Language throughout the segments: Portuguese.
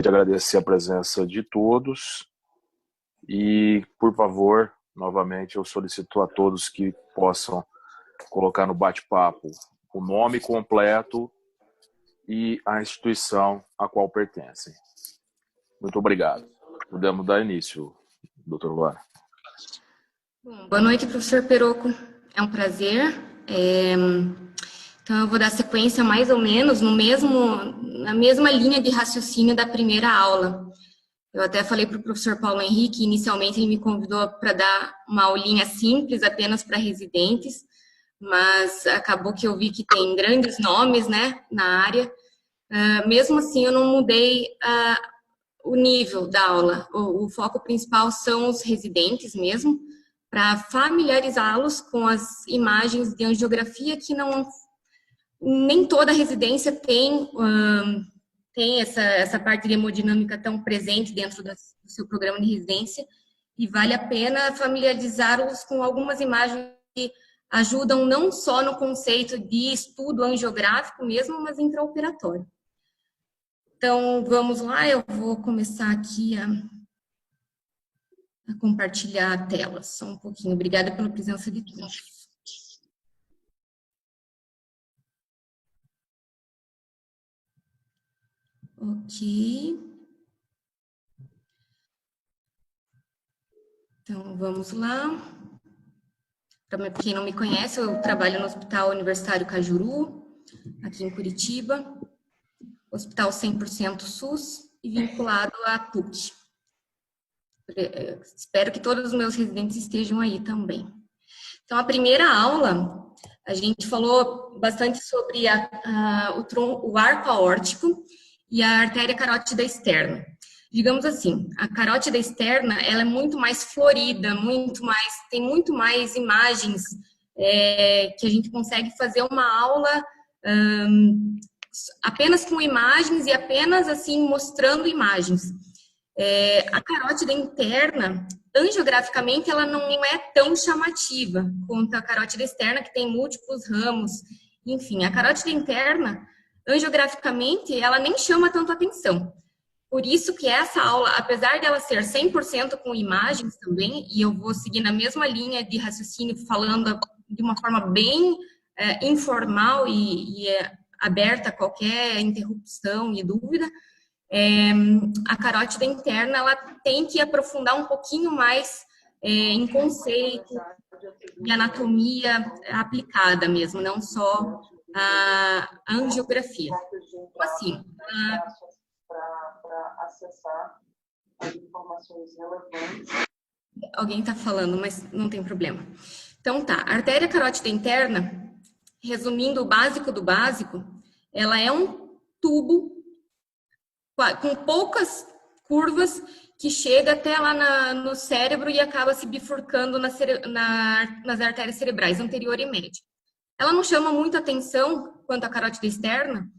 de agradecer a presença de todos e, por favor, novamente eu solicito a todos que possam colocar no bate-papo o nome completo e a instituição a qual pertencem. Muito obrigado. Podemos dar início, doutor Luara. Boa noite, professor Peroco. É um prazer. Então, eu vou dar sequência mais ou menos na mesma linha de raciocínio da primeira aula. Eu até falei para o professor Paulo Henrique, inicialmente ele me convidou para dar uma aulinha simples, apenas para residentes, mas acabou que eu vi que tem grandes nomes, né, na área. Mesmo assim, eu não mudei o nível da aula. O foco principal são os residentes mesmo, para familiarizá-los com as imagens de angiografia que nem toda residência tem essa parte de hemodinâmica tão presente dentro do seu programa de residência, e vale a pena familiarizá-los com algumas imagens que ajudam não só no conceito de estudo angiográfico mesmo, mas intraoperatório. Então, vamos lá, eu vou começar aqui a compartilhar a tela, só um pouquinho. Obrigada pela presença de todos. Ok. Então, vamos lá. Para quem não me conhece, eu trabalho no Hospital Universitário Cajuru, aqui em Curitiba. Hospital 100% SUS e vinculado à PUC. Espero que todos os meus residentes estejam aí também. Então, a primeira aula, a gente falou bastante sobre o arco aórtico e a artéria carótida externa. Digamos assim, a carótida externa, ela é muito mais florida, tem muito mais imagens que a gente consegue fazer uma aula apenas com imagens e apenas assim mostrando imagens. A carótida interna, angiograficamente, ela não é tão chamativa quanto a carótida externa, que tem múltiplos ramos. Enfim, a carótida interna, angiograficamente, ela nem chama tanto atenção. Por isso que essa aula, apesar dela ser 100% com imagens também, e eu vou seguir na mesma linha de raciocínio, falando de uma forma bem informal e aberta a qualquer interrupção e dúvida, a carótida interna, ela tem que aprofundar um pouquinho mais em conceito e anatomia aplicada mesmo, não só a angiografia. Então, assim, para acessar as informações relevantes. Alguém está falando, mas não tem problema. Então tá, a artéria carótida interna, resumindo o básico do básico, ela é um tubo com poucas curvas que chega até lá no cérebro e acaba se bifurcando nas artérias cerebrais anterior e média. Ela não chama muito atenção quanto à carótida externa,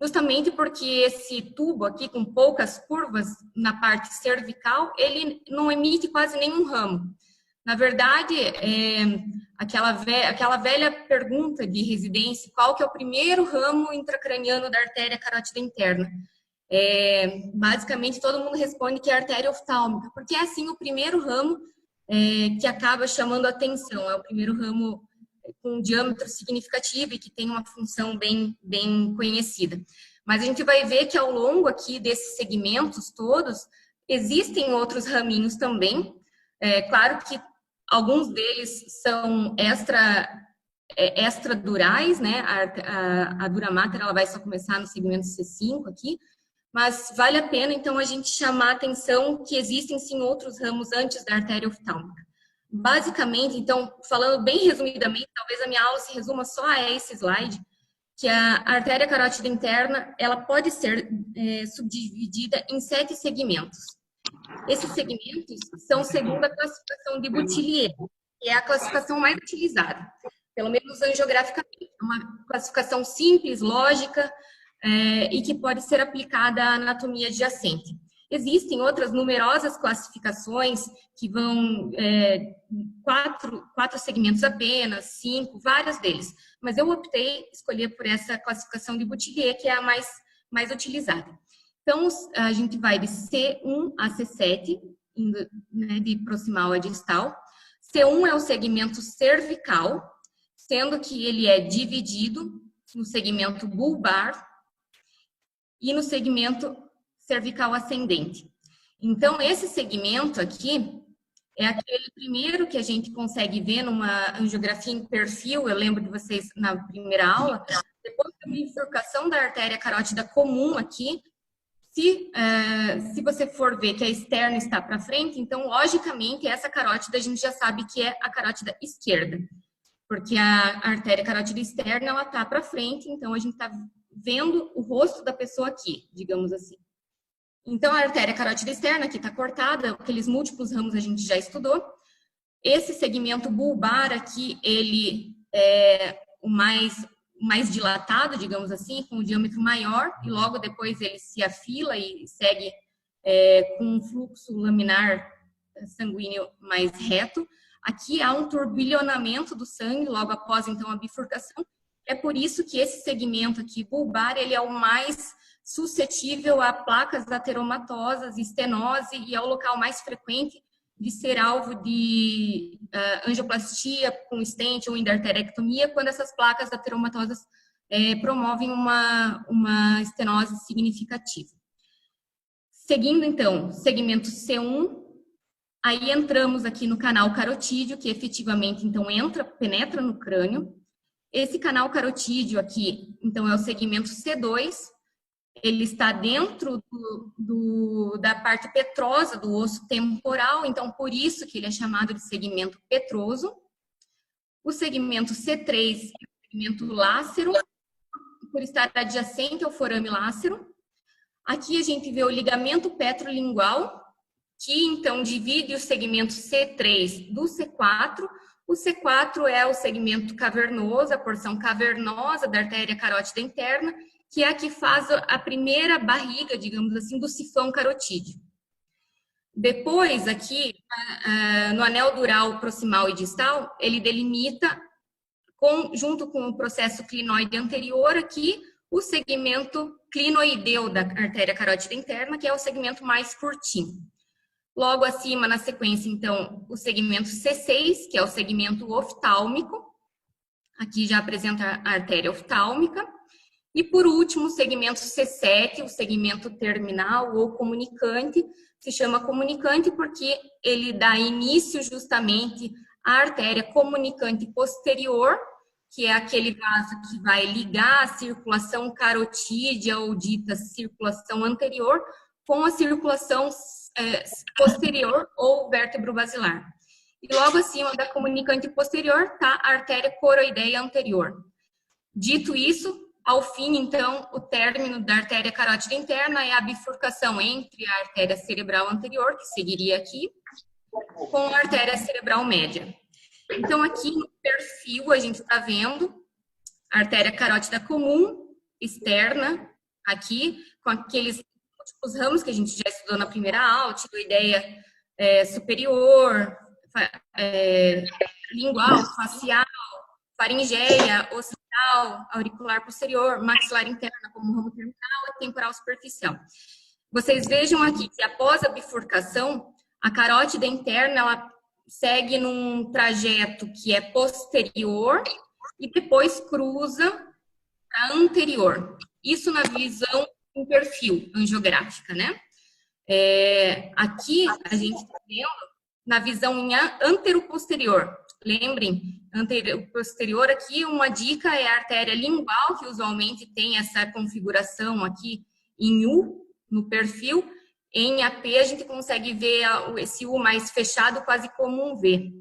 justamente porque esse tubo aqui, com poucas curvas na parte cervical, ele não emite quase nenhum ramo. Na verdade, aquela velha pergunta de residência, qual que é o primeiro ramo intracraniano da artéria carótida interna? Basicamente, todo mundo responde que é a artéria oftálmica, porque é assim o primeiro ramo que acaba chamando a atenção, é o primeiro ramo com um diâmetro significativo e que tem uma função bem conhecida. Mas a gente vai ver que ao longo aqui desses segmentos todos, existem outros raminhos também. Claro que alguns deles são extradurais, né? A dura mater, ela vai só começar no segmento C5 aqui, mas vale a pena, então, a gente chamar a atenção que existem, sim, outros ramos antes da artéria oftálmica. Basicamente, então, falando bem resumidamente, talvez a minha aula se resuma só a esse slide, que a artéria carótida interna, ela pode ser subdividida em 7 segmentos. Esses segmentos são segundo a classificação de Boutillier, que é a classificação mais utilizada, pelo menos angiograficamente. É uma classificação simples, lógica, e que pode ser aplicada à anatomia adjacente. Existem outras numerosas classificações que vão 4 segmentos apenas, 5, vários deles. Mas eu optei escolher por essa classificação de Boutillier, que é a mais utilizada. Então, a gente vai de C1 a C7, indo, né, de proximal a distal. C1 é o segmento cervical, sendo que ele é dividido no segmento bulbar e no segmento cervical ascendente. Então, esse segmento aqui é aquele primeiro que a gente consegue ver numa angiografia em perfil. Eu lembro de vocês na primeira aula. Depois da bifurcação da artéria carótida comum aqui, se você for ver que a externa está para frente, então, logicamente, essa carótida a gente já sabe que é a carótida esquerda, porque a artéria carótida externa, ela está para frente, então a gente está vendo o rosto da pessoa aqui, digamos assim. Então, a artéria carótida externa aqui está cortada, aqueles múltiplos ramos a gente já estudou. Esse segmento bulbar aqui, ele é o mais dilatado, digamos assim, com um diâmetro maior, e logo depois ele se afila e segue com um fluxo laminar sanguíneo mais reto. Aqui há um turbilhonamento do sangue logo após, então, a bifurcação. É por isso que esse segmento aqui bulbar, ele é o mais suscetível a placas ateromatosas, estenose, e é o local mais frequente de ser alvo de angioplastia com stent ou endarterectomia, quando essas placas ateromatosas promovem uma estenose significativa. Seguindo, então, segmento C1, aí entramos aqui no canal carotídeo, que efetivamente, então, penetra no crânio. Esse canal carotídeo aqui, então, é o segmento C2, ele está dentro da parte petrosa do osso temporal, então por isso que ele é chamado de segmento petroso. O segmento C3 é o segmento lácero, por estar adjacente ao forame lácero. Aqui a gente vê o ligamento petrolingual, que então divide o segmento C3 do C4. O C4 é o segmento cavernoso, a porção cavernosa da artéria carótida interna, que é a que faz a primeira barriga, digamos assim, do sifão carotídeo. Depois, aqui, no anel dural proximal e distal, ele delimita, junto com o processo clinoide anterior, aqui, o segmento clinoideu da artéria carótida interna, que é o segmento mais curtinho. Logo acima, na sequência, então, o segmento C6, que é o segmento oftálmico. Aqui já apresenta a artéria oftálmica. E, por último, o segmento C7, o segmento terminal ou comunicante, se chama comunicante porque ele dá início justamente à artéria comunicante posterior, que é aquele vaso que vai ligar a circulação carotídea ou dita circulação anterior com a circulação posterior ou vértebro-basilar. E logo acima da comunicante posterior está a artéria coroideia anterior. Dito isso, ao fim, então, o término da artéria carótida interna é a bifurcação entre a artéria cerebral anterior, que seguiria aqui, com a artéria cerebral média. Então, aqui no perfil, a gente está vendo a artéria carótida comum, externa, aqui, com aqueles múltiplos ramos que a gente já estudou na primeira aula, tiroideia superior, lingual, facial, faringeia, occipital, auricular posterior, maxilar interna como ramo terminal e temporal superficial. Vocês vejam aqui que após a bifurcação, a carótida interna ela segue num trajeto que é posterior e depois cruza para anterior. Isso na visão em perfil angiográfica, né? Aqui a gente está vendo na visão em anteroposterior. Lembrem, anteroposterior aqui, uma dica é a artéria lingual, que usualmente tem essa configuração aqui em U, no perfil. Em AP a gente consegue ver esse U mais fechado, quase como um V.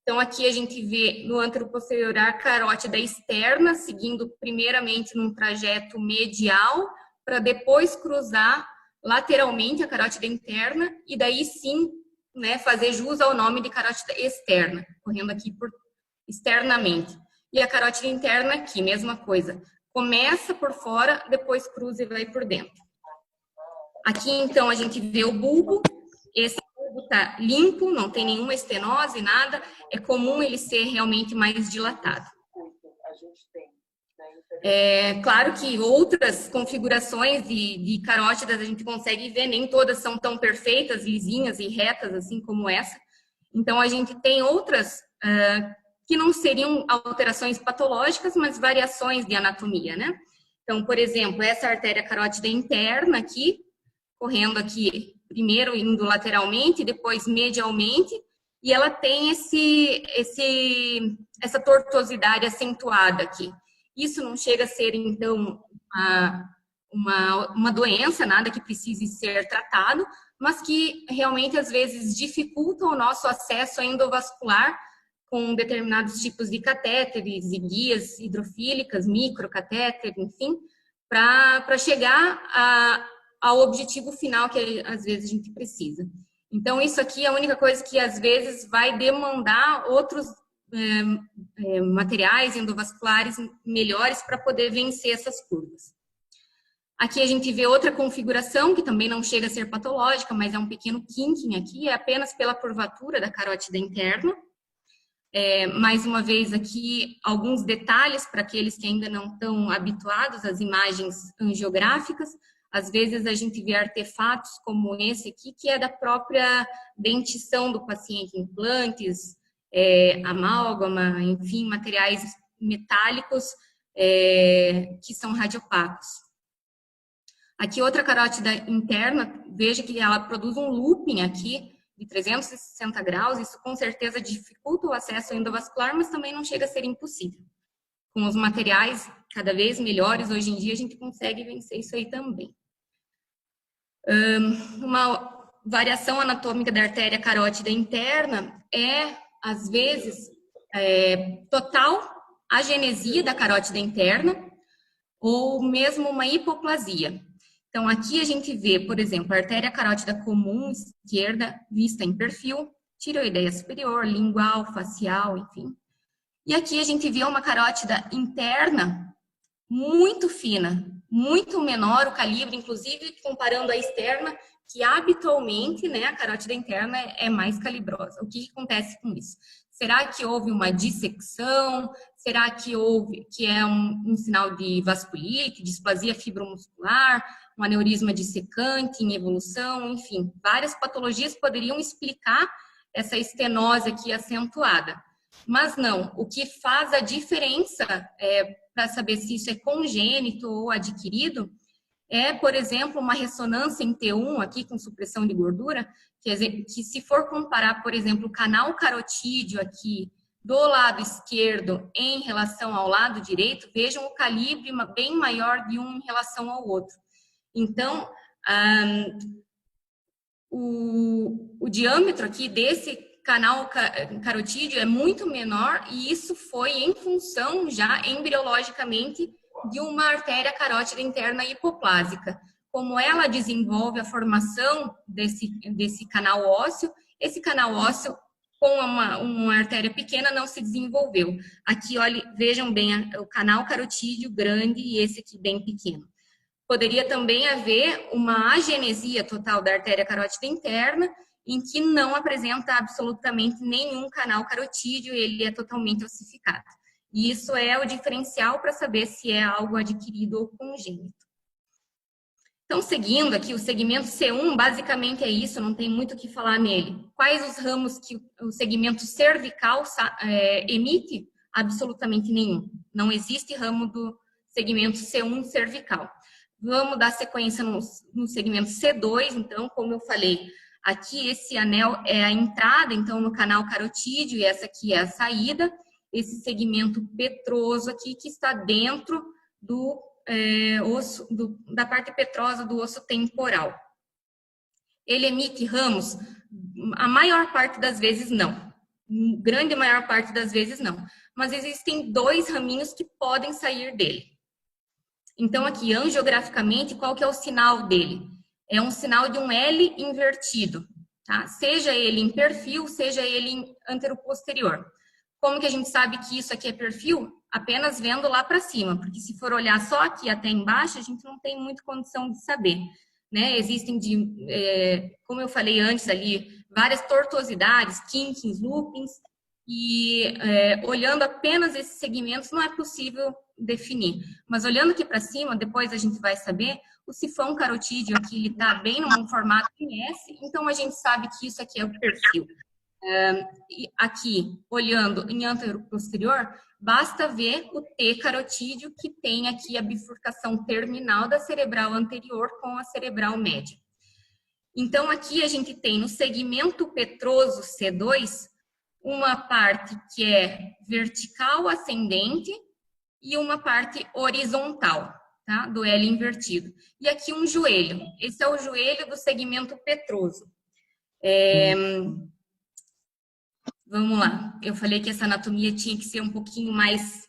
Então aqui a gente vê no anteroposterior a carótida externa, seguindo primeiramente num trajeto medial, para depois cruzar lateralmente a carótida interna, e daí sim, né, fazer jus ao nome de carótida externa, correndo aqui externamente. E a carótida interna aqui, mesma coisa. Começa por fora, depois cruza e vai por dentro. Aqui, então, a gente vê o bulbo. Esse bulbo está limpo, não tem nenhuma estenose, nada. É comum ele ser realmente mais dilatado. É claro que outras configurações de carótidas a gente consegue ver, nem todas são tão perfeitas, lisinhas e retas assim como essa. Então, a gente tem outras que não seriam alterações patológicas, mas variações de anatomia, né? Então, por exemplo, essa artéria carótida interna aqui, correndo aqui, primeiro indo lateralmente, depois medialmente, e ela tem essa tortuosidade acentuada aqui. Isso não chega a ser, então, uma doença, nada que precise ser tratado, mas que realmente, às vezes, dificulta o nosso acesso endovascular com determinados tipos de catéteres e guias hidrofílicas, microcatéter, enfim, para chegar ao objetivo final que, às vezes, a gente precisa. Então, isso aqui é a única coisa que, às vezes, vai demandar outros materiais endovasculares melhores para poder vencer essas curvas. Aqui a gente vê outra configuração, que também não chega a ser patológica, mas é um pequeno kinking aqui, é apenas pela curvatura da carótida interna. Mais uma vez aqui, alguns detalhes para aqueles que ainda não estão habituados às imagens angiográficas. Às vezes a gente vê artefatos como esse aqui, que é da própria dentição do paciente, implantes, amálgama, enfim, materiais metálicos que são radiopacos. Aqui outra carótida interna, veja que ela produz um looping aqui de 360 graus, isso com certeza dificulta o acesso endovascular, mas também não chega a ser impossível. Com os materiais cada vez melhores, hoje em dia a gente consegue vencer isso aí também. Uma variação anatômica da artéria carótida interna é, às vezes, total agenesia da carótida interna ou mesmo uma hipoplasia. Então, aqui a gente vê, por exemplo, a artéria carótida comum esquerda vista em perfil, tireoideia superior, lingual, facial, enfim. E aqui a gente vê uma carótida interna muito fina, muito menor o calibre, inclusive comparando a externa, que habitualmente, né, a carótida interna é mais calibrosa. O que acontece com isso? Será que houve uma dissecção? Será que é um sinal de vasculite, displasia fibromuscular, um aneurisma dissecante em evolução, enfim, várias patologias poderiam explicar essa estenose aqui acentuada. Mas não, o que faz a diferença para saber se isso é congênito ou adquirido é, por exemplo, uma ressonância em T1 aqui com supressão de gordura, que se for comparar, por exemplo, o canal carotídeo aqui do lado esquerdo em relação ao lado direito, vejam o calibre bem maior de um em relação ao outro. Então, o diâmetro aqui desse canal carotídeo é muito menor e isso foi em função já embriologicamente de uma artéria carótida interna hipoplásica. Como ela desenvolve a formação desse canal ósseo, esse canal ósseo com uma artéria pequena não se desenvolveu. Aqui, olha, vejam bem o canal carotídeo grande e esse aqui bem pequeno. Poderia também haver uma agenesia total da artéria carótida interna, em que não apresenta absolutamente nenhum canal carotídeo, ele é totalmente ossificado. E isso é o diferencial para saber se é algo adquirido ou congênito. Então, seguindo aqui, o segmento C1 basicamente é isso, não tem muito o que falar nele. Quais os ramos que o segmento cervical emite? Absolutamente nenhum. Não existe ramo do segmento C1 cervical. Vamos dar sequência no segmento C2, então, como eu falei, aqui esse anel é a entrada, então, no canal carotídeo, e essa aqui é a saída. Esse segmento petroso aqui que está dentro do osso, da parte petrosa do osso temporal. Ele emite ramos? A maior parte das vezes não. Grande maior parte das vezes não. Mas existem 2 raminhos que podem sair dele. Então, aqui, angiograficamente, qual que é o sinal dele? É um sinal de um L invertido, tá? Seja ele em perfil, seja ele em anteroposterior. Como que a gente sabe que isso aqui é perfil? Apenas vendo lá para cima, porque se for olhar só aqui até embaixo, a gente não tem muita condição de saber, né? Existem, como eu falei antes ali, várias tortuosidades, kinkings, loopings, e olhando apenas esses segmentos não é possível definir. Mas olhando aqui para cima, depois a gente vai saber, o sifão carotídeo aqui, ele está bem num formato em S, então a gente sabe que isso aqui é o perfil. E aqui, olhando em anteroposterior, basta ver o T carotídeo, que tem aqui a bifurcação terminal da cerebral anterior com a cerebral média. Então, aqui a gente tem no segmento petroso C2, uma parte que é vertical ascendente e uma parte horizontal, tá? Do L invertido. E aqui um joelho. Esse é o joelho do segmento petroso. Vamos lá. Eu falei que essa anatomia tinha que ser um pouquinho mais...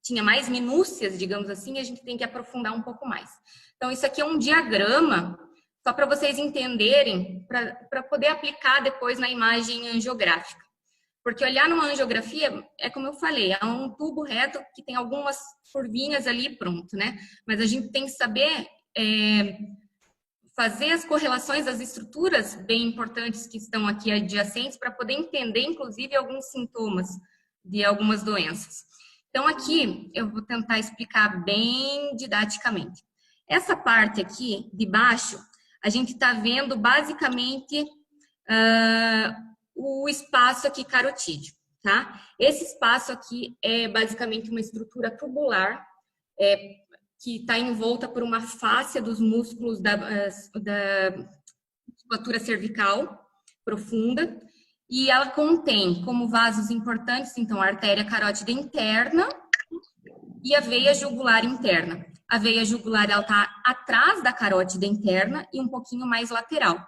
Tinha mais minúcias, digamos assim, e a gente tem que aprofundar um pouco mais. Então, isso aqui é um diagrama, só para vocês entenderem, para poder aplicar depois na imagem angiográfica. Porque olhar numa angiografia, é como eu falei, é um tubo reto que tem algumas curvinhas ali, pronto, né? Mas a gente tem que saber fazer as correlações das estruturas bem importantes que estão aqui adjacentes para poder entender, inclusive, alguns sintomas de algumas doenças. Então, aqui, eu vou tentar explicar bem didaticamente. Essa parte aqui, de baixo, a gente está vendo, basicamente, o espaço aqui carotídeo, tá? Esse espaço aqui é, basicamente, uma estrutura tubular, que está envolta por uma fáscia dos músculos da musculatura cervical profunda, e ela contém como vasos importantes, então, a artéria carótida interna e a veia jugular interna. A veia jugular, ela está atrás da carótida interna e um pouquinho mais lateral.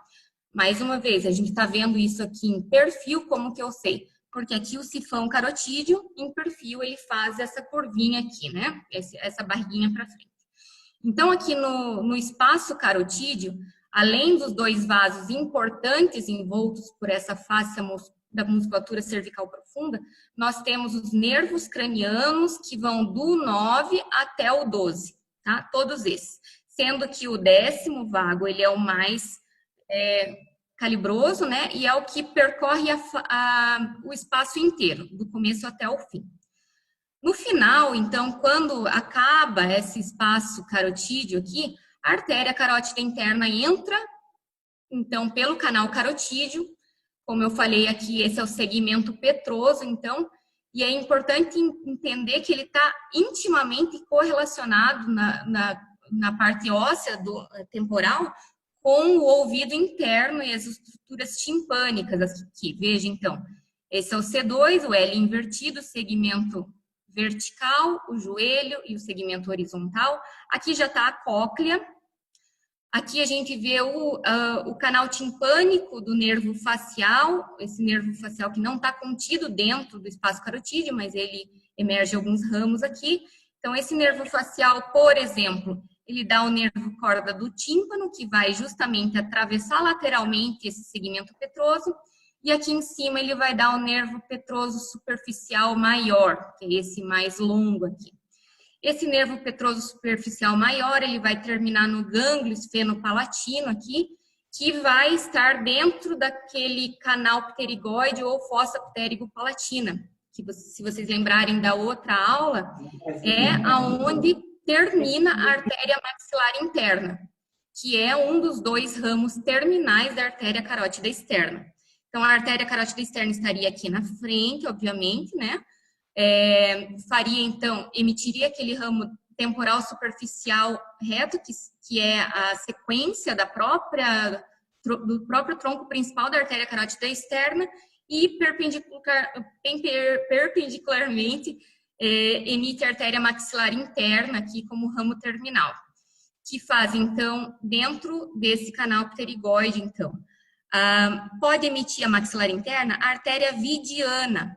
Mais uma vez, a gente está vendo isso aqui em perfil, como que eu sei? Porque aqui o sifão carotídeo, em perfil, ele faz essa curvinha aqui, né? Essa barriguinha para frente. Então, aqui no espaço carotídeo, além dos dois vasos importantes envoltos por essa fáscia da musculatura cervical profunda, nós temos os nervos cranianos que vão do 9 até o 12, tá? Todos esses. Sendo que o 10º vago, ele é o mais calibroso, né? E é o que percorre o espaço inteiro, do começo até o fim. No final, então, quando acaba esse espaço carotídeo aqui, a artéria carótida interna entra, então, pelo canal carotídeo. Como eu falei aqui, esse é o segmento petroso, então, e é importante entender que ele está intimamente correlacionado na parte óssea temporal com o ouvido interno e as estruturas timpânicas aqui. Veja, então, esse é o C2, o L invertido, segmento vertical, o joelho e o segmento horizontal. Aqui já está a cóclea. Aqui a gente vê o canal timpânico do nervo facial, esse nervo facial que não está contido dentro do espaço carotídeo, mas ele emerge alguns ramos aqui. Então, esse nervo facial, por exemplo, ele dá o nervo corda do tímpano, que vai justamente atravessar lateralmente esse segmento petroso, e aqui em cima ele vai dar o nervo petroso superficial maior, que é esse mais longo aqui. Esse nervo petroso superficial maior, ele vai terminar no gânglio esfenopalatino aqui, que vai estar dentro daquele canal pterigoide ou fossa pterigo-palatina, que se vocês lembrarem da outra aula, é aonde termina a artéria maxilar interna, que é um dos dois ramos terminais da artéria carótida externa. Então, a artéria carótida externa estaria aqui na frente, obviamente, né? Emitiria aquele ramo temporal superficial reto, que é a sequência do próprio tronco principal da artéria carótida externa, e perpendicularmente emite a artéria maxilar interna aqui como ramo terminal, que faz, então, dentro desse canal pterigoide, então, pode emitir a maxilar interna a artéria vidiana,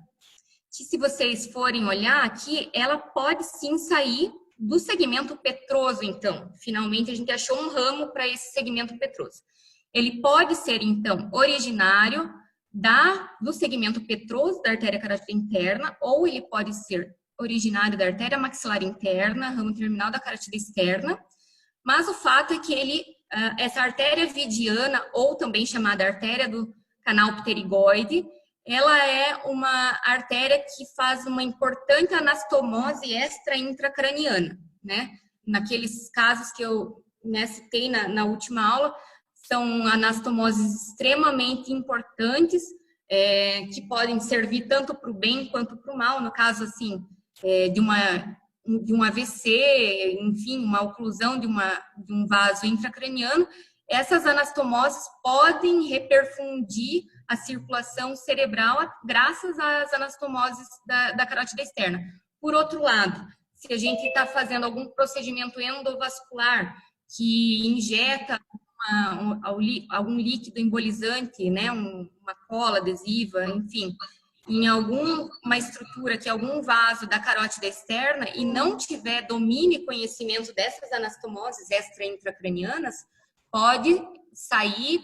que, se vocês forem olhar aqui, ela pode sim sair do segmento petroso, então. Finalmente, a gente achou um ramo para esse segmento petroso. Ele pode ser, então, originário do segmento petroso da artéria carótida interna, ou ele pode ser originário da artéria maxilar interna, ramo terminal da carótida externa, mas o fato é que essa artéria vidiana, ou também chamada artéria do canal pterigoide, ela é uma artéria que faz uma importante anastomose extra-intracraniana, né? Naqueles casos que eu, né, citei na última aula, são anastomoses extremamente importantes, que podem servir tanto para o bem quanto para o mal, no caso, assim, de um AVC, enfim, uma oclusão de um vaso intracraniano. Essas anastomoses podem reperfundir a circulação cerebral graças às anastomoses da carótida externa. Por outro lado, se a gente está fazendo algum procedimento endovascular que injeta algum líquido embolizante, né, uma cola adesiva, enfim, em alguma estrutura, que algum vaso da carótida externa, e não tiver domínio e conhecimento dessas anastomoses extra-intracranianas, pode sair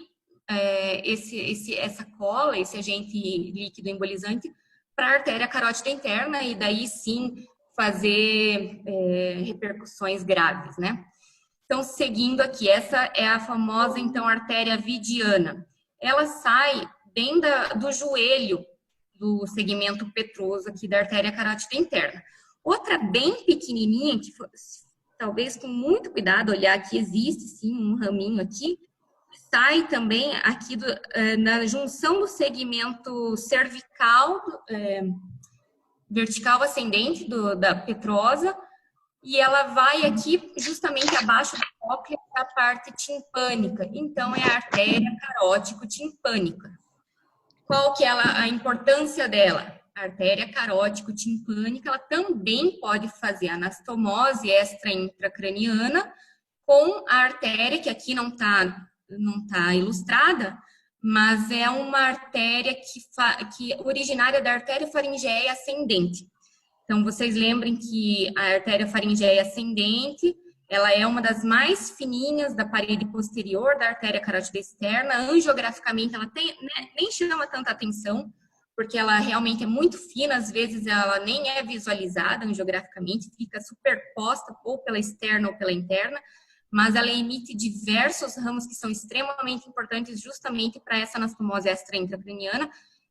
essa cola, esse agente líquido embolizante, para a artéria carótida interna, e daí sim fazer repercussões graves, né? Então, seguindo aqui, essa é a famosa, então, artéria vidiana. Ela sai bem do joelho do segmento petroso aqui da artéria carótida interna. Outra bem pequenininha, que talvez com muito cuidado olhar aqui, existe sim um raminho aqui, sai também aqui na junção do segmento cervical, vertical ascendente da petrosa, e ela vai aqui justamente abaixo da cóclea, da parte timpânica. Então, é a artéria carótico-timpânica. Qual que é a importância dela? A artéria carótico-timpânica, ela também pode fazer anastomose extra-intracraniana com a artéria, que aqui não tá ilustrada, mas é uma artéria que originária da artéria faringeia ascendente. Então, vocês lembrem que a artéria faringeia ascendente, ela é uma das mais fininhas da parede posterior da artéria carótida externa. Angiograficamente, ela nem chama tanta atenção, porque ela realmente é muito fina, às vezes ela nem é visualizada angiograficamente, fica superposta ou pela externa ou pela interna, mas ela emite diversos ramos que são extremamente importantes justamente para essa anastomose extra-intracraniana.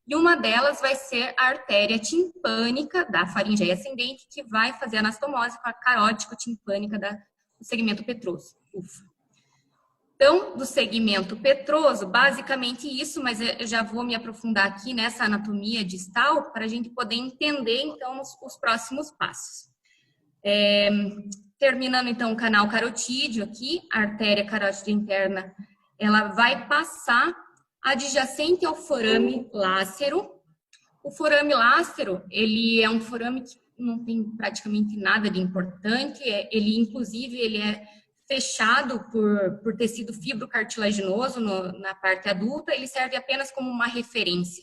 E uma delas vai ser a artéria timpânica da faringeia ascendente, que vai fazer anastomose com a carótico-timpânica do segmento petroso. Ufa. Então, do segmento petroso, basicamente isso, mas eu já vou me aprofundar aqui nessa anatomia distal para a gente poder entender, então, os próximos passos. Terminando, então, o canal carotídeo aqui, a artéria carótida interna, ela vai passar adjacente ao forame lácero. O forame lácero, ele é um forame que não tem praticamente nada de importante, ele, inclusive, ele é fechado por tecido fibrocartilaginoso na parte adulta, ele serve apenas como uma referência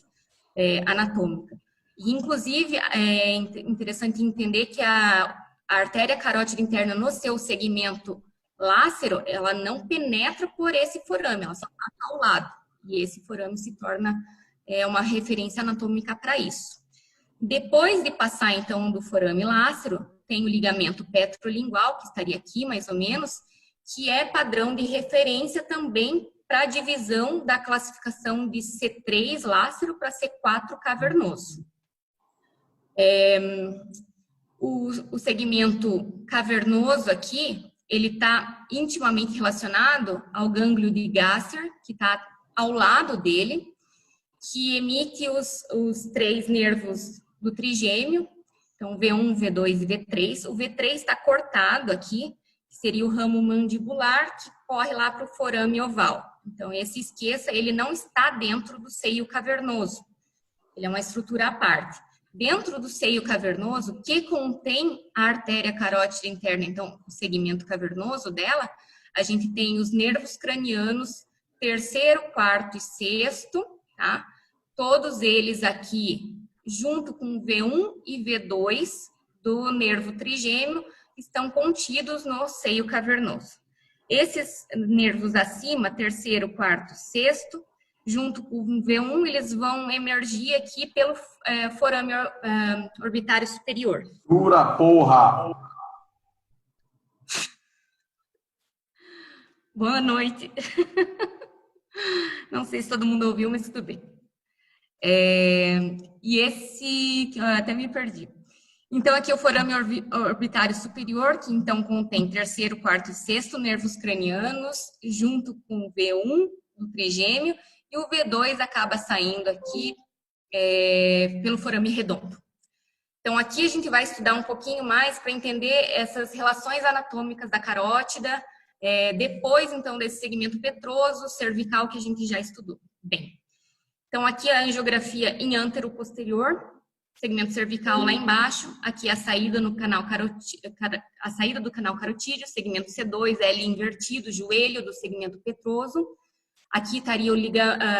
anatômica. E, inclusive, é interessante entender que a artéria carótida interna no seu segmento lácero, ela não penetra por esse forame, ela só passa ao lado. E esse forame se torna uma referência anatômica para isso. Depois de passar, então, do forame lácero, tem o ligamento petrolingual, que estaria aqui, mais ou menos, que é padrão de referência também para a divisão da classificação de C3 lácero para C4 cavernoso. O segmento cavernoso aqui, ele está intimamente relacionado ao gânglio de Gasser, que está ao lado dele, que emite os três nervos do trigêmeo, então V1, V2 e V3. O V3 está cortado aqui, que seria o ramo mandibular, que corre lá para o forame oval. Então, esse esqueça, ele não está dentro do seio cavernoso, ele é uma estrutura à parte. Dentro do seio cavernoso, que contém a artéria carótida interna, então, o segmento cavernoso dela, a gente tem os nervos cranianos terceiro, quarto e sexto, tá? Todos eles aqui, junto com V1 e V2 do nervo trigêmeo, estão contidos no seio cavernoso. Esses nervos acima, terceiro, quarto, sexto, junto com o V1, eles vão emergir aqui pelo forame orbitário superior. Pura porra! Boa noite. Não sei se todo mundo ouviu, mas tudo bem. E esse, eu até me perdi. Então, aqui é o forame orbitário superior, que então contém terceiro, quarto e sexto nervos cranianos, junto com o V1 do trigêmeo, e o V2 acaba saindo aqui pelo forame redondo. Então, aqui a gente vai estudar um pouquinho mais para entender essas relações anatômicas da carótida, depois, então, desse segmento petroso, cervical, que a gente já estudou. Bem, então, aqui a angiografia em antero posterior, segmento cervical lá embaixo, aqui a saída no canal a saída do canal carotídeo, segmento C2, L invertido, joelho do segmento petroso. Aqui estaria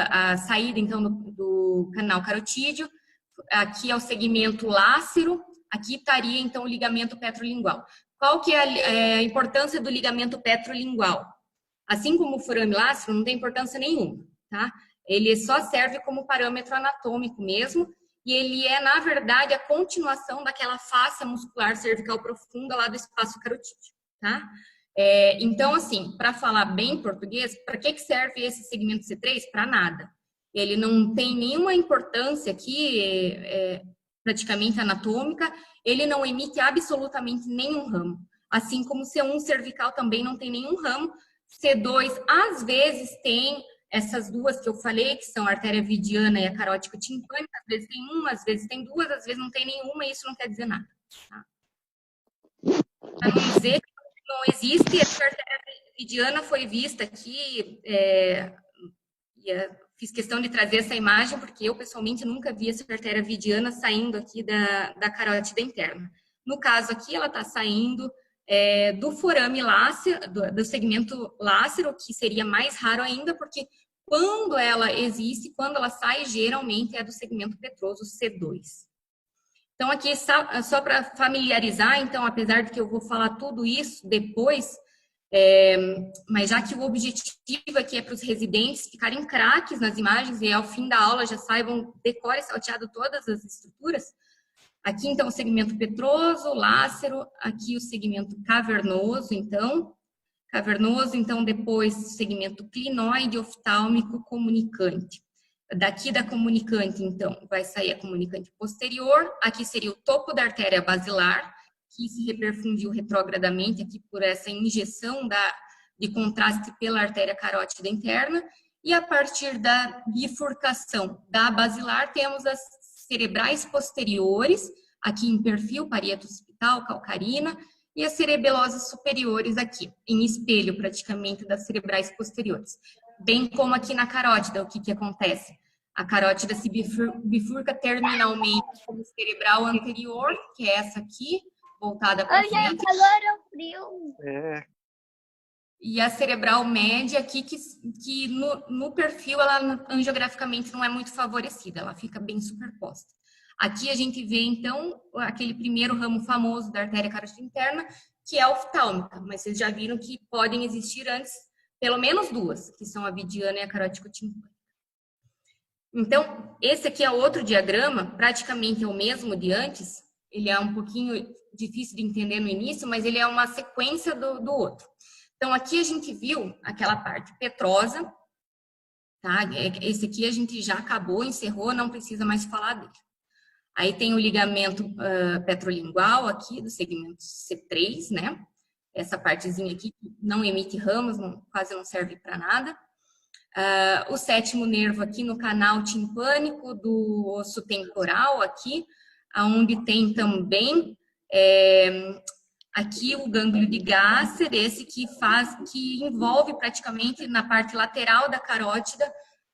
a saída, então, do canal carotídeo. Aqui é o segmento lácero. Aqui estaria, então, o ligamento petrolingual. Qual que é a importância do ligamento petrolingual? Assim como o forame lácero, não tem importância nenhuma, tá? Ele só serve como parâmetro anatômico mesmo, e ele é, na verdade, a continuação daquela face muscular cervical profunda lá do espaço carotídeo, tá? Então, assim, para falar bem em português, para que serve esse segmento C3? Para nada. Ele não tem nenhuma importância aqui, praticamente anatômica, ele não emite absolutamente nenhum ramo. Assim como C1 cervical também não tem nenhum ramo, C2 às vezes tem essas duas que eu falei, que são a artéria vidiana e a carótico timpânica, às vezes tem uma, às vezes tem duas, às vezes não tem nenhuma, e isso não quer dizer nada. Tá? Para não dizer que não existe, essa artéria vidiana foi vista aqui, fiz questão de trazer essa imagem, porque eu, pessoalmente, nunca vi essa artéria vidiana saindo aqui da carótida interna. No caso aqui, ela está saindo do forame lácero, do segmento lácero, que seria mais raro ainda, porque quando ela existe, quando ela sai, geralmente é do segmento petroso C2. Então, aqui, só para familiarizar, então, apesar de que eu vou falar tudo isso depois, mas já que o objetivo aqui é para os residentes ficarem craques nas imagens e ao fim da aula já saibam decore salteado todas as estruturas, aqui então o segmento petroso, lácero, aqui o segmento cavernoso, então depois o segmento clinoide, oftálmico, comunicante. Daqui da comunicante, então, vai sair a comunicante posterior, aqui seria o topo da artéria basilar, que se reperfundiu retrogradamente aqui por essa injeção de contraste pela artéria carótida interna, e a partir da bifurcação da basilar, temos as cerebrais posteriores, aqui em perfil, parieto occipital, calcarina, e as cerebelosas superiores aqui, em espelho praticamente das cerebrais posteriores. Bem como aqui na carótida, o que acontece? A carótida se bifurca terminalmente como cerebral anterior, que é essa aqui, voltada para frente. Agora o frio. E a cerebral média aqui, que no perfil, ela angiograficamente não é muito favorecida, ela fica bem superposta. Aqui a gente vê, então, aquele primeiro ramo famoso da artéria carótida interna, que é a oftálmica, mas vocês já viram que podem existir antes, pelo menos duas, que são a vidiana e a carótico timpânica. Então, esse aqui é outro diagrama, praticamente é o mesmo de antes, ele é um pouquinho difícil de entender no início, mas ele é uma sequência do outro. Então, aqui a gente viu aquela parte petrosa, tá? Esse aqui a gente já acabou, encerrou, não precisa mais falar dele. Aí tem o ligamento petrolingual aqui, do segmento C3, né? Essa partezinha aqui que não emite ramos, quase não serve para nada. O sétimo nervo aqui no canal timpânico do osso temporal aqui, onde tem também aqui o gânglio de Gasser, esse que envolve praticamente na parte lateral da carótida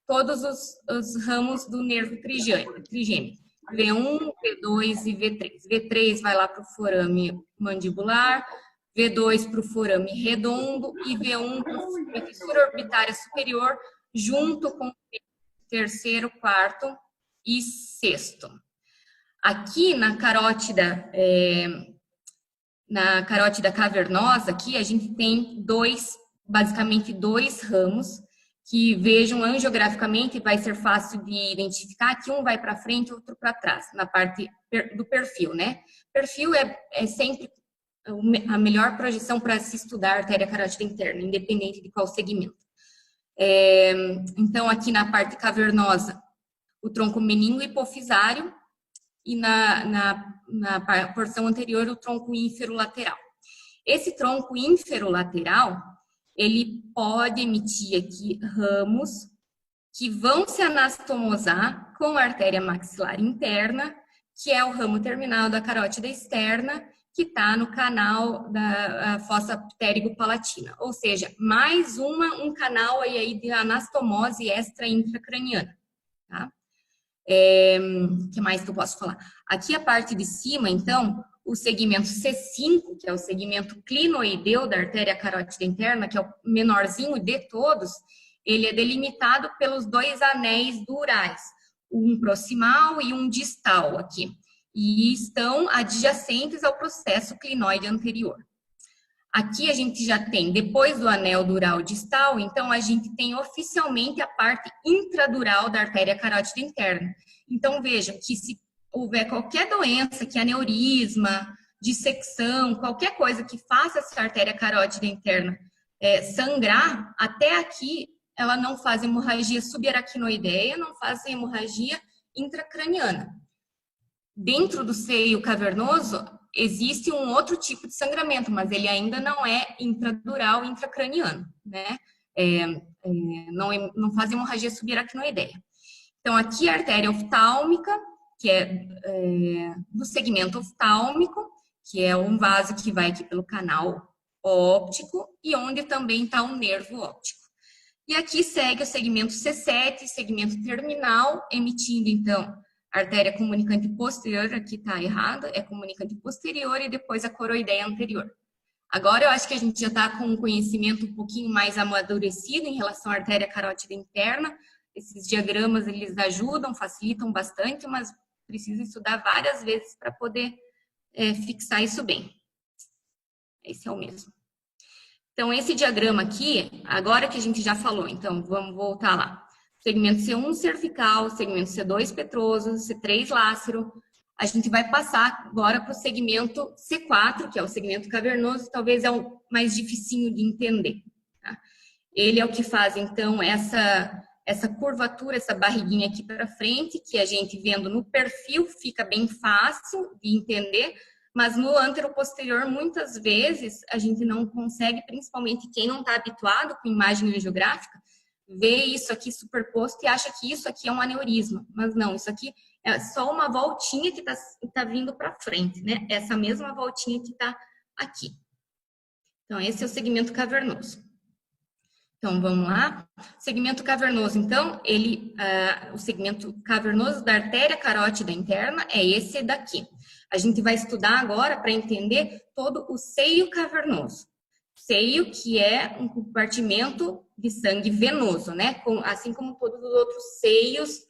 todos os ramos do nervo trigêmeo. V1, V2 e V3. V3 vai lá para o forame mandibular, V2 para o forame redondo e V1 para a fissura orbitária superior, junto com o terceiro, quarto e sexto. Aqui na carótida cavernosa, aqui a gente tem basicamente dois ramos, que vejam angiograficamente vai ser fácil de identificar, que um vai para frente e outro para trás, na parte do perfil, né? Perfil é sempre a melhor projeção para se estudar a artéria carótida interna, independente de qual segmento. Então, aqui na parte cavernosa, o tronco meningo-hipofisário e na porção anterior o tronco ínfero-lateral. Esse tronco ínfero-lateral, ele pode emitir aqui ramos que vão se anastomosar com a artéria maxilar interna, que é o ramo terminal da carótida externa, que está no canal da fossa ptérigo-palatina. Ou seja, mais um canal aí de anastomose extra-intracraniana. Tá? Que mais que eu posso falar? Aqui a parte de cima, então, o segmento C5, que é o segmento clinoideu da artéria carótida interna, que é o menorzinho de todos, ele é delimitado pelos 2 anéis durais, um proximal e um distal aqui, e estão adjacentes ao processo clinoide anterior. Aqui a gente já tem, depois do anel dural distal, então a gente tem oficialmente a parte intradural da artéria carótida interna. Então vejam que se houver qualquer doença, que aneurisma, dissecção, qualquer coisa que faça essa artéria carótida interna sangrar, até aqui ela não faz hemorragia subaracnoideia, não faz hemorragia intracraniana. Dentro do seio cavernoso, existe um outro tipo de sangramento, mas ele ainda não é intradural, intracraniano, né? Não faz hemorragia subaracnoideia. Então, aqui a artéria oftálmica, que é do segmento oftálmico, que é um vaso que vai aqui pelo canal óptico e onde também está o nervo óptico. E aqui segue o segmento C7, segmento terminal, emitindo, então, a artéria comunicante posterior, aqui está errado, é comunicante posterior e depois a coroideia anterior. Agora eu acho que a gente já está com um conhecimento um pouquinho mais amadurecido em relação à artéria carótida interna. Esses diagramas, eles ajudam, facilitam bastante, mas precisa estudar várias vezes para poder fixar isso bem. Esse é o mesmo. Então, esse diagrama aqui, agora que a gente já falou, então, vamos voltar lá. Segmento C1 cervical, segmento C2 petroso, C3 lácero. A gente vai passar agora para o segmento C4, que é o segmento cavernoso, talvez é o mais dificinho de entender. Tá? Ele é o que faz, então, essa curvatura, essa barriguinha aqui para frente, que a gente vendo no perfil fica bem fácil de entender, mas no anteroposterior, muitas vezes, a gente não consegue, principalmente quem não está habituado com imagem angiográfica, ver isso aqui superposto e acha que isso aqui é um aneurisma. Mas não, isso aqui é só uma voltinha que tá vindo para frente, né? Essa mesma voltinha que está aqui. Então, esse é o segmento cavernoso. Então, vamos lá. Segmento cavernoso, então, o segmento cavernoso da artéria carótida interna é esse daqui. A gente vai estudar agora para entender todo o seio cavernoso. Seio, que é um compartimento de sangue venoso, né? Assim como todos os outros seios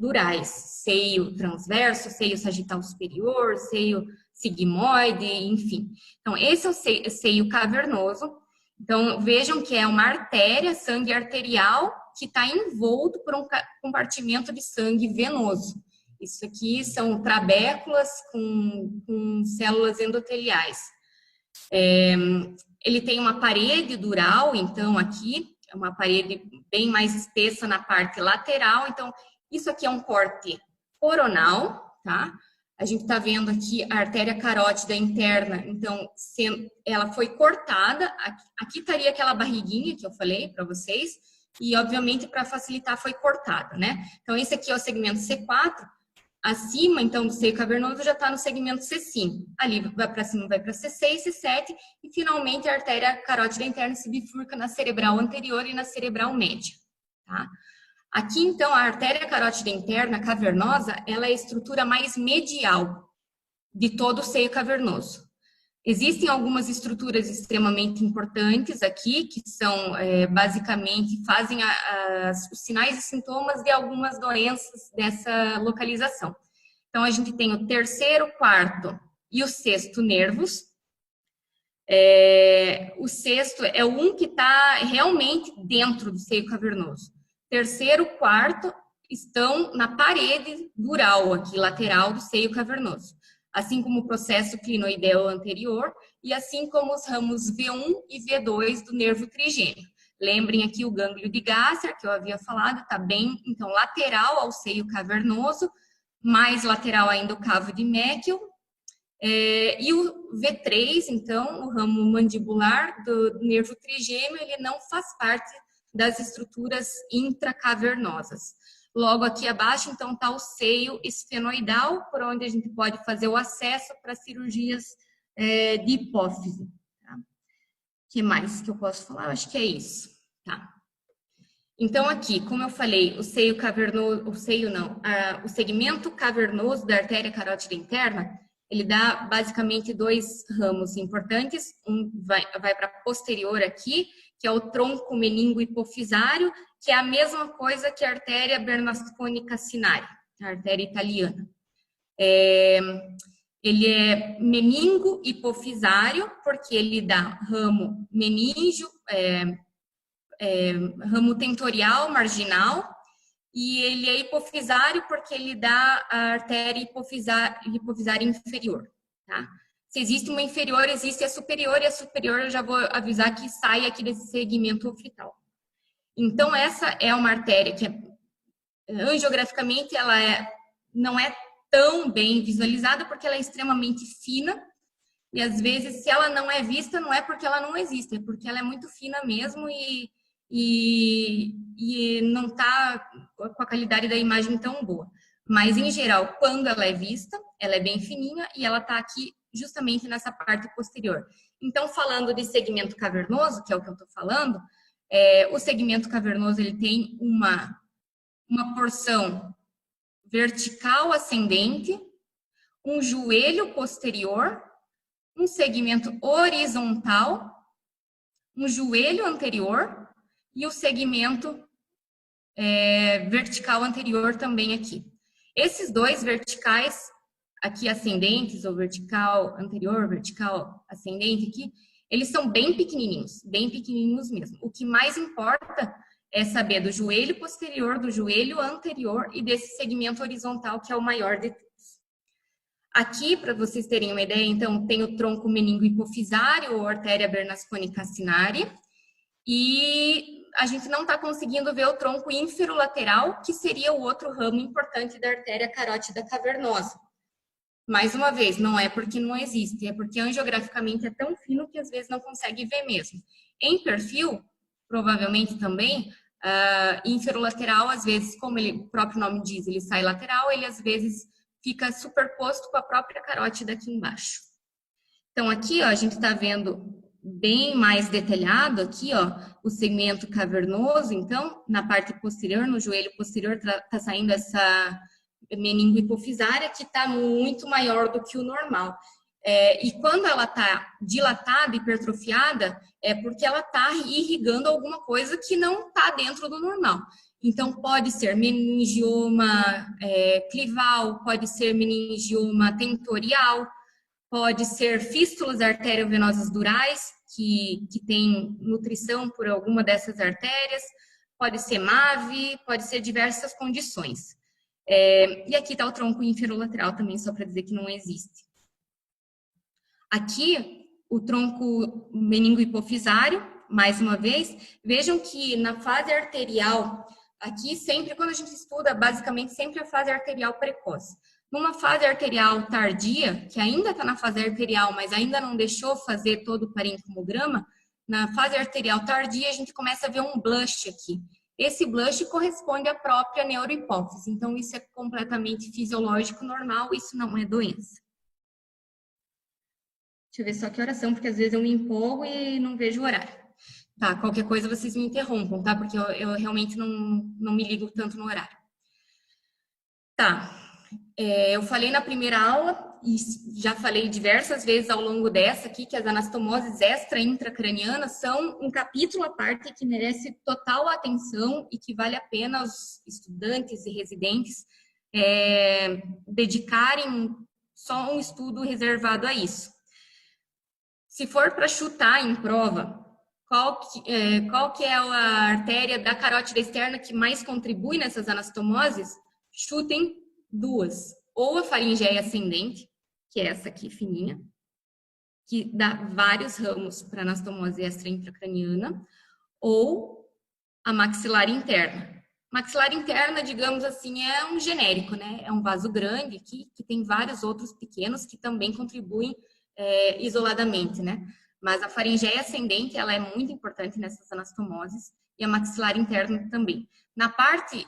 durais. Seio transverso, seio sagital superior, seio sigmoide, enfim. Então, esse é o seio cavernoso. Então, vejam que é uma artéria, sangue arterial, que está envolto por um compartimento de sangue venoso. Isso aqui são trabéculas com células endoteliais. Ele tem uma parede dural, então aqui é uma parede bem mais espessa na parte lateral. Então, isso aqui é um corte coronal, tá? A gente tá vendo aqui a artéria carótida interna, então ela foi cortada. Aqui estaria aquela barriguinha que eu falei para vocês, e obviamente para facilitar foi cortada, né? Então, esse aqui é o segmento C4. Acima, então, do seio cavernoso já está no segmento C5. Ali vai para cima, vai para C6, C7 e finalmente a artéria carótida interna se bifurca na cerebral anterior e na cerebral média. Tá? Aqui, então, a artéria carótida interna cavernosa, ela é a estrutura mais medial de todo o seio cavernoso. Existem algumas estruturas extremamente importantes aqui, que são, basicamente, fazem os sinais e sintomas de algumas doenças dessa localização. Então, a gente tem o terceiro, quarto e o sexto nervos. O sexto é um que está realmente dentro do seio cavernoso. Terceiro, quarto estão na parede dural, aqui, lateral do seio cavernoso. Assim como o processo clinoideu anterior e assim como os ramos V1 e V2 do nervo trigêmeo. Lembrem aqui o gânglio de Gasser, que eu havia falado, está bem, então, lateral ao seio cavernoso, mais lateral ainda o cavo de Meckel. E o V3, então, o ramo mandibular do nervo trigêmeo, ele não faz parte das estruturas intracavernosas. Logo aqui abaixo, então, está o seio esfenoidal, por onde a gente pode fazer o acesso para cirurgias de hipófise. Tá? O que mais que eu posso falar? Acho que é isso. Tá. Então, aqui, como eu falei, o seio cavernoso, o segmento cavernoso da artéria carótida interna, ele dá basicamente dois ramos importantes. Um vai para posterior aqui, que é o tronco meningo-hipofisário, que é a mesma coisa que a artéria bernasconica cinária, a artéria italiana. Ele é meningo-hipofisário, porque ele dá ramo meníngeo, ramo tentorial marginal, e ele é hipofisário porque ele dá a artéria hipofisária inferior. Tá? Se existe uma inferior, existe a superior, e a superior eu já vou avisar que sai aqui desse segmento oftalmo. Então, essa é uma artéria que, angiograficamente, ela não é tão bem visualizada porque ela é extremamente fina, e às vezes, se ela não é vista, não é porque ela não existe, é porque ela é muito fina mesmo e não está com a qualidade da imagem tão boa. Mas, em geral, quando ela é vista, ela é bem fininha e ela está aqui justamente nessa parte posterior. Então, falando de segmento cavernoso, que é o que eu estou falando, o segmento cavernoso ele tem uma porção vertical ascendente, um joelho posterior, um segmento horizontal, um joelho anterior e o segmento vertical anterior também aqui. Esses dois verticais aqui ascendentes, ou vertical anterior, vertical ascendente aqui, eles são bem pequenininhos mesmo. O que mais importa é saber do joelho posterior, do joelho anterior e desse segmento horizontal, que é o maior de todos. Aqui, para vocês terem uma ideia, então, tem o tronco meningo-hipofisário, ou artéria bernasconica cinária, e a gente não está conseguindo ver o tronco inferolateral, que seria o outro ramo importante da artéria carótida cavernosa. Mais uma vez, não é porque não existe, é porque angiograficamente é tão fino que às vezes não consegue ver mesmo. Em perfil, provavelmente também, inferolateral, às vezes, como o próprio nome diz, ele sai lateral, ele às vezes fica superposto com a própria carótida aqui embaixo. Então, aqui, ó, a gente está vendo bem mais detalhado aqui, ó, o segmento cavernoso. Então, na parte posterior, no joelho posterior, está saindo essa meningo-hipofisária, que está muito maior do que o normal. E quando ela está dilatada, hipertrofiada, é porque ela está irrigando alguma coisa que não está dentro do normal. Então, pode ser meningioma clival, pode ser meningioma tentorial, pode ser fístulas arteriovenosas durais, que tem nutrição por alguma dessas artérias, pode ser MAVE, pode ser diversas condições. E aqui está o tronco inferolateral também, só para dizer que não existe. Aqui, o tronco meningo-hipofisário, mais uma vez, vejam que na fase arterial, aqui sempre, quando a gente estuda, basicamente sempre a fase arterial precoce. Numa fase arterial tardia, que ainda está na fase arterial, mas ainda não deixou fazer todo o parenquimograma, na fase arterial tardia a gente começa a ver um blush aqui. Esse blush corresponde à própria neurohipófise, então isso é completamente fisiológico, normal, isso não é doença. Deixa eu ver só que horas são, porque às vezes eu me empolgo e não vejo o horário. Tá, qualquer coisa vocês me interrompam, tá? Porque eu realmente não me ligo tanto no horário. Tá, eu falei na primeira aula, e já falei diversas vezes ao longo dessa aqui, que as anastomoses extra-intracranianas são um capítulo à parte que merece total atenção e que vale a pena aos estudantes e residentes dedicarem só um estudo reservado a isso. Se for para chutar em prova, qual que é a artéria da carótida externa que mais contribui nessas anastomoses? Chutem duas. Ou a faringeia ascendente, que é essa aqui fininha, que dá vários ramos para anastomose extra-intracraniana, ou a maxilar interna. Maxilar interna, digamos assim, é um genérico, né? É um vaso grande aqui, que tem vários outros pequenos que também contribuem isoladamente, né? Mas a faringeia ascendente, ela é muito importante nessas anastomoses, e a maxilar interna também. Na parte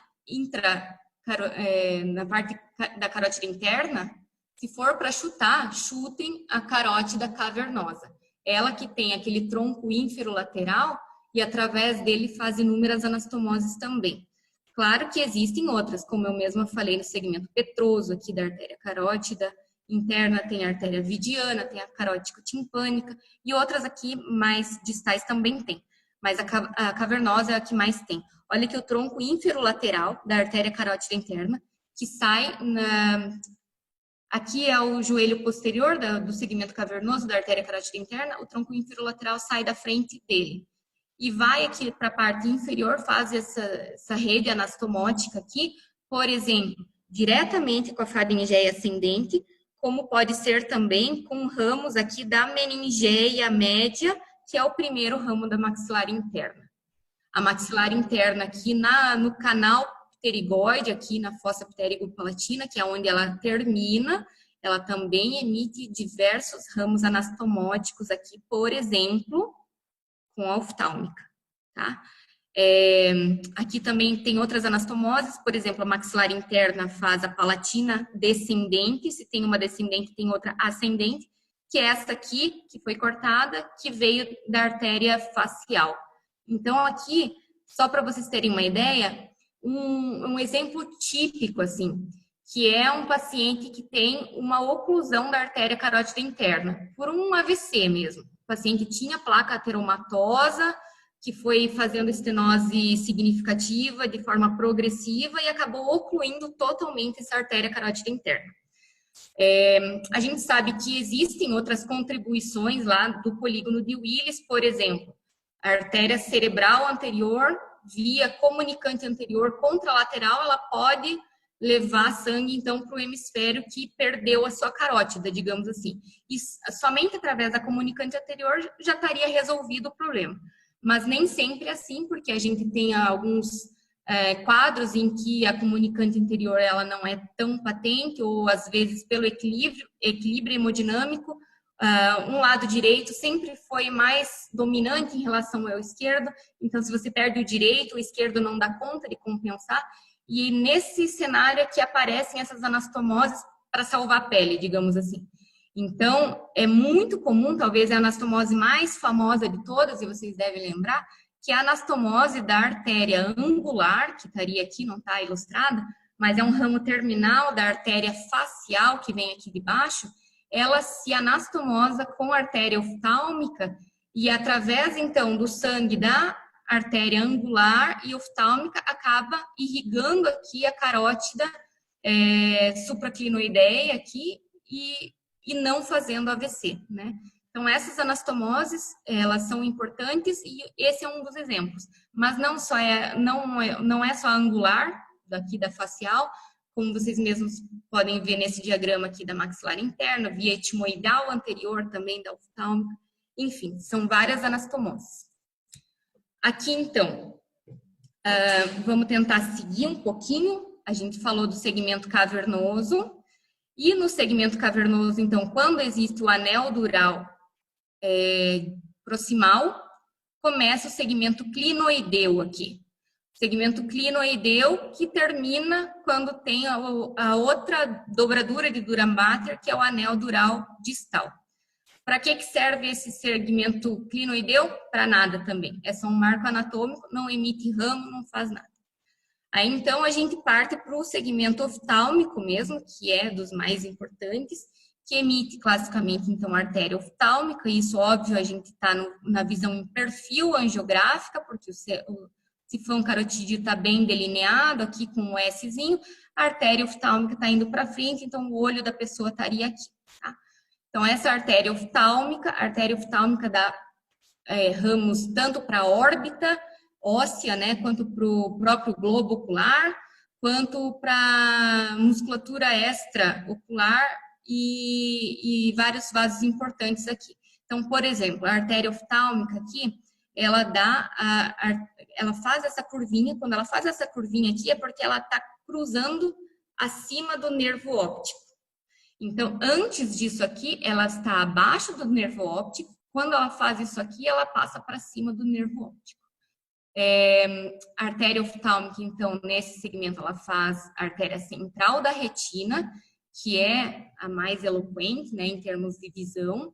na parte da carótida interna, se for para chutar, chutem a carótida cavernosa. Ela que tem aquele tronco ínfero-lateral e através dele faz inúmeras anastomoses também. Claro que existem outras, como eu mesma falei no segmento petroso aqui da artéria carótida interna, tem a artéria vidiana, tem a carótico-timpânica e outras aqui mais distais também tem. Mas a cavernosa é a que mais tem. Olha aqui o tronco ínfero-lateral da artéria carótida interna, que sai aqui é o joelho posterior do segmento cavernoso da artéria carótida interna, o tronco ínfero-lateral sai da frente dele. E vai aqui para a parte inferior, faz essa rede anastomótica aqui, por exemplo, diretamente com a faringeia ascendente, como pode ser também com ramos aqui da meningeia média, que é o primeiro ramo da maxilar interna. A maxilar interna aqui no canal pterigoide, aqui na fossa pterigo-palatina, que é onde ela termina, ela também emite diversos ramos anastomóticos aqui, por exemplo, com a oftálmica, tá? Aqui também tem outras anastomoses, por exemplo, a maxilar interna faz a palatina descendente, se tem uma descendente, tem outra ascendente, que é essa aqui, que foi cortada, que veio da artéria facial. Então, aqui, só para vocês terem uma ideia, um exemplo típico, assim, que é um paciente que tem uma oclusão da artéria carótida interna, por um AVC mesmo. O paciente tinha placa ateromatosa, que foi fazendo estenose significativa de forma progressiva e acabou ocluindo totalmente essa artéria carótida interna. A gente sabe que existem outras contribuições lá do polígono de Willis, por exemplo, a artéria cerebral anterior, via comunicante anterior contralateral, ela pode levar sangue, então, para o hemisfério que perdeu a sua carótida, digamos assim. E somente através da comunicante anterior já estaria resolvido o problema. Mas nem sempre é assim, porque a gente tem alguns quadros em que a comunicante anterior ela não é tão patente, ou às vezes pelo equilíbrio hemodinâmico, um lado direito sempre foi mais dominante em relação ao esquerdo, então se você perde o direito, o esquerdo não dá conta de compensar, e nesse cenário é que aparecem essas anastomoses para salvar a pele, digamos assim. Então, é muito comum, talvez é a anastomose mais famosa de todas, e vocês devem lembrar, que é a anastomose da artéria angular, que estaria aqui, não está ilustrada, mas é um ramo terminal da artéria facial, que vem aqui de baixo, ela se anastomosa com a artéria oftálmica, e através, então, do sangue da artéria angular e oftálmica, acaba irrigando aqui a carótida supraclinoideia aqui, e não fazendo AVC, né? Então, essas anastomoses, elas são importantes e esse é um dos exemplos. Mas não é só angular, daqui da facial, como vocês mesmos podem ver nesse diagrama aqui da maxilar interna, via etimoidal anterior também da oftálmica. Enfim, são várias anastomoses. Aqui, então, vamos tentar seguir um pouquinho. A gente falou do segmento cavernoso. E no segmento cavernoso, então, quando existe o anel dural proximal, começa o segmento clinoideu aqui. Segmento clinoideu que termina quando tem a outra dobradura de Durand-Butler, que é o anel dural distal. Para que serve esse segmento clinoideu? Para nada também. É só um marco anatômico, não emite ramo, não faz nada. Aí, então, a gente parte para o segmento oftálmico mesmo, que é dos mais importantes, que emite classicamente, então, a artéria oftálmica. Isso, óbvio, a gente está na visão em perfil angiográfica, porque o sifão carotídeo está bem delineado aqui com o Szinho, a artéria oftálmica está indo para frente, então o olho da pessoa estaria aqui, tá? Então, essa artéria oftálmica dá ramos tanto para a órbita óssea, né, quanto para o próprio globo ocular, quanto para musculatura extraocular e vários vasos importantes aqui. Então, por exemplo, a artéria oftálmica aqui, ela faz essa curvinha. Quando ela faz essa curvinha aqui é porque ela está cruzando acima do nervo óptico. Então, antes disso aqui, ela está abaixo do nervo óptico. Quando ela faz isso aqui, ela passa para cima do nervo óptico. A artéria oftálmica, então, nesse segmento, ela faz a artéria central da retina, que é a mais eloquente, né, em termos de visão.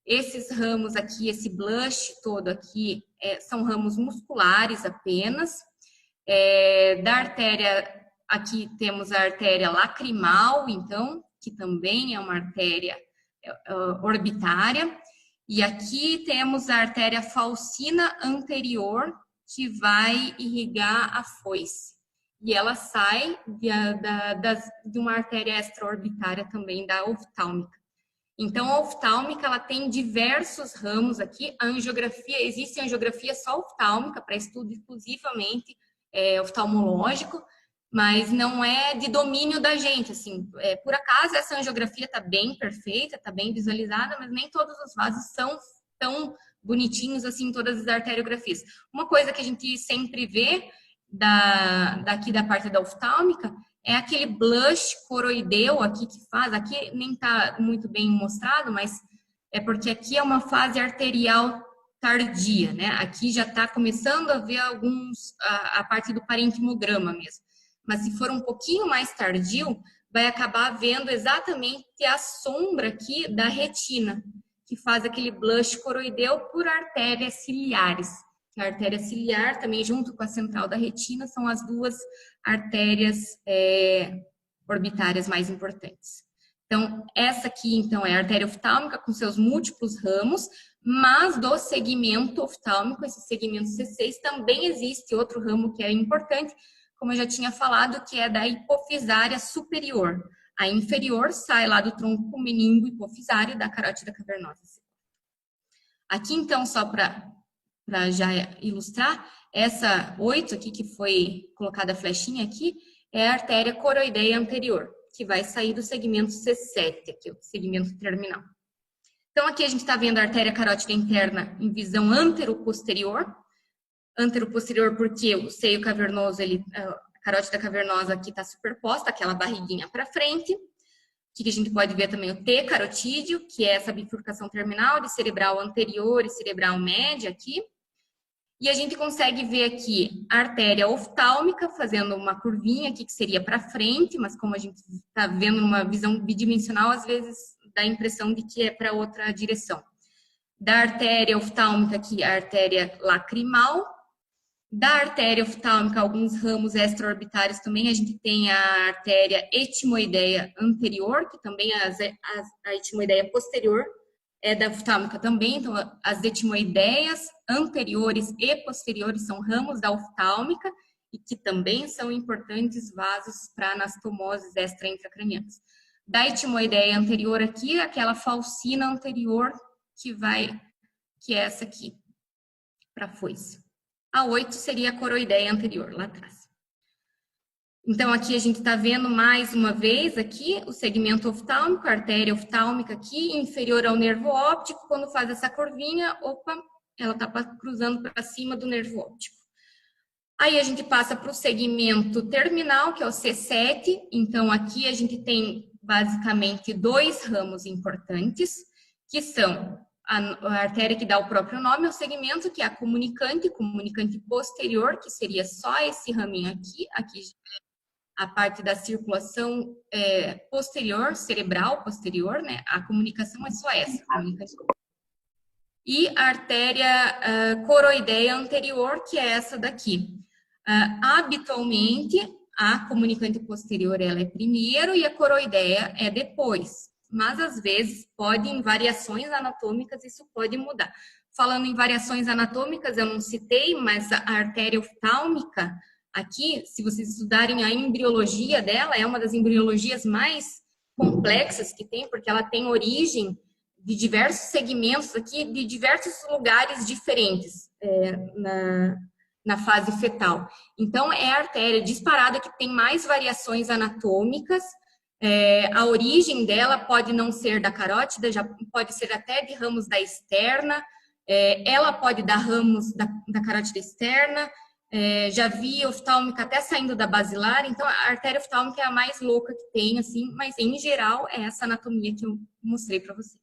Esses ramos aqui, esse blush todo aqui, são ramos musculares apenas. Da artéria, aqui temos a artéria lacrimal, então, que também é uma artéria orbitária. E aqui temos a artéria falcina anterior, que vai irrigar a foice. E ela sai de uma artéria extraorbitária também, da oftálmica. Então, a oftálmica, ela tem diversos ramos aqui. A angiografia, existe angiografia só oftálmica, para estudo exclusivamente oftalmológico, mas não é de domínio da gente, assim. Por acaso, essa angiografia está bem perfeita, está bem visualizada, mas nem todos os vasos são tão bonitinhos assim, todas as arteriografias. Uma coisa que a gente sempre vê daqui da parte da oftálmica é aquele blush coroideu aqui que faz, aqui nem está muito bem mostrado, mas é porque aqui é uma fase arterial tardia, né? Aqui já está começando a ver a parte do parenquimograma mesmo. Mas se for um pouquinho mais tardio, vai acabar vendo exatamente a sombra aqui da retina, que faz aquele blush coroideu por artérias ciliares. A artéria ciliar, também junto com a central da retina, são as duas artérias orbitárias mais importantes. Então, essa aqui, então, é a artéria oftálmica com seus múltiplos ramos, mas do segmento oftálmico, esse segmento C6, também existe outro ramo que é importante, como eu já tinha falado, que é da hipofisária superior. A inferior sai lá do tronco meningo hipofisário da carótida cavernosa. Aqui, então, só para já ilustrar, essa 8 aqui, que foi colocada a flechinha aqui, é a artéria coroideia anterior, que vai sair do segmento C7, aqui, o segmento terminal. Então, aqui a gente está vendo a artéria carótida interna em visão antero-posterior. Antero-posterior porque o seio cavernoso, a carótida cavernosa aqui está superposta, aquela barriguinha para frente. Aqui a gente pode ver também o T carotídeo, que é essa bifurcação terminal de cerebral anterior e cerebral média aqui. E a gente consegue ver aqui a artéria oftálmica fazendo uma curvinha aqui que seria para frente, mas como a gente está vendo uma visão bidimensional, às vezes dá a impressão de que é para outra direção. Da artéria oftálmica aqui, a artéria lacrimal. Da artéria oftálmica, alguns ramos extraorbitários também, a gente tem a artéria etimoideia anterior, que também a etimoideia posterior é da oftálmica também. Então, as etimoideias anteriores e posteriores são ramos da oftálmica e que também são importantes vasos para anastomoses extra-intracranianas. Da etimoideia anterior aqui, aquela falcina anterior que é essa aqui, para a foice. A 8 seria a coroideia anterior, lá atrás. Então, aqui a gente está vendo mais uma vez aqui o segmento oftálmico, a artéria oftálmica aqui, inferior ao nervo óptico. Quando faz essa curvinha, opa, ela está cruzando para cima do nervo óptico. Aí a gente passa para o segmento terminal, que é o C7. Então, aqui a gente tem basicamente 2 ramos importantes, que são a artéria que dá o próprio nome ao segmento, que é a comunicante posterior, que seria só esse raminho aqui a parte da circulação posterior, cerebral posterior, né? A comunicação é só essa, e a artéria coroideia anterior, que é essa daqui. Habitualmente, a comunicante posterior ela é primeiro e a coroideia é depois. Mas, às vezes, em variações anatômicas, isso pode mudar. Falando em variações anatômicas, eu não citei, mas a artéria oftálmica, aqui, se vocês estudarem a embriologia dela, é uma das embriologias mais complexas que tem, porque ela tem origem de diversos segmentos aqui, de diversos lugares diferentes na fase fetal. Então, é a artéria disparada que tem mais variações anatômicas. A origem dela pode não ser da carótida, já pode ser até de ramos da externa, Ela pode dar ramos da carótida externa, já vi oftálmica até saindo da basilar, então a artéria oftálmica é a mais louca que tem, assim, mas em geral é essa anatomia que eu mostrei para vocês.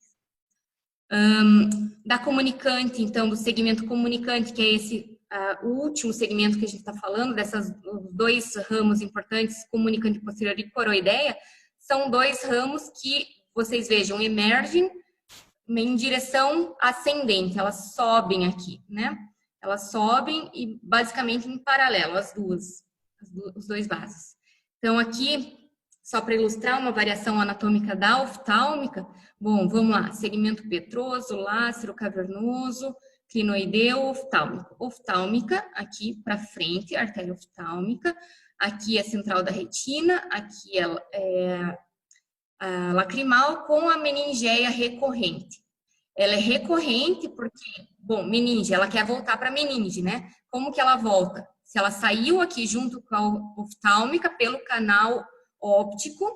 Da comunicante, então, do segmento comunicante, que é esse, o último segmento que a gente está falando, desses dois ramos importantes, comunicante posterior e coroideia, são dois ramos que, vocês vejam, emergem em direção ascendente, elas sobem aqui, né? Elas sobem e basicamente em paralelo, os dois vasos. Então aqui, só para ilustrar uma variação anatômica da oftálmica, bom, vamos lá, segmento petroso, lácero, cavernoso, clinoideu, oftálmico. Oftálmica, aqui para frente, artéria oftálmica, aqui é central da retina, aqui é a lacrimal com a meningeia recorrente. Ela é recorrente porque, bom, meninge, ela quer voltar para a meninge, né? Como que ela volta? Se ela saiu aqui junto com a oftálmica pelo canal óptico,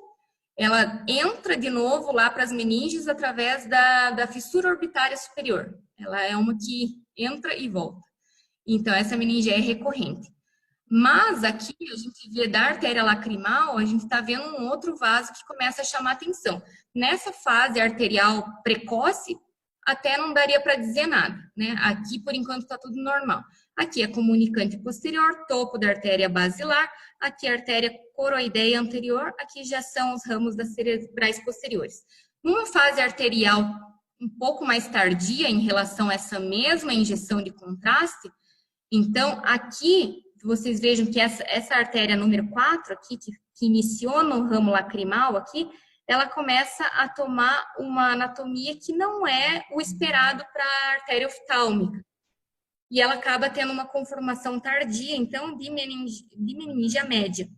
ela entra de novo lá para as meninges através da fissura orbitária superior. Ela é uma que entra e volta. Então, essa meningeia é recorrente. Mas aqui a gente vê da artéria lacrimal, a gente está vendo um outro vaso que começa a chamar atenção. Nessa fase arterial precoce, até não daria para dizer nada, né? Aqui, por enquanto, está tudo normal. Aqui é comunicante posterior, topo da artéria basilar, aqui a artéria coroideia anterior, aqui já são os ramos das cerebrais posteriores. Numa fase arterial um pouco mais tardia em relação a essa mesma injeção de contraste, então aqui vocês vejam que essa artéria número 4 aqui, que iniciou no ramo lacrimal aqui, ela começa a tomar uma anatomia que não é o esperado para a artéria oftálmica. E ela acaba tendo uma conformação tardia, então, de meningia média.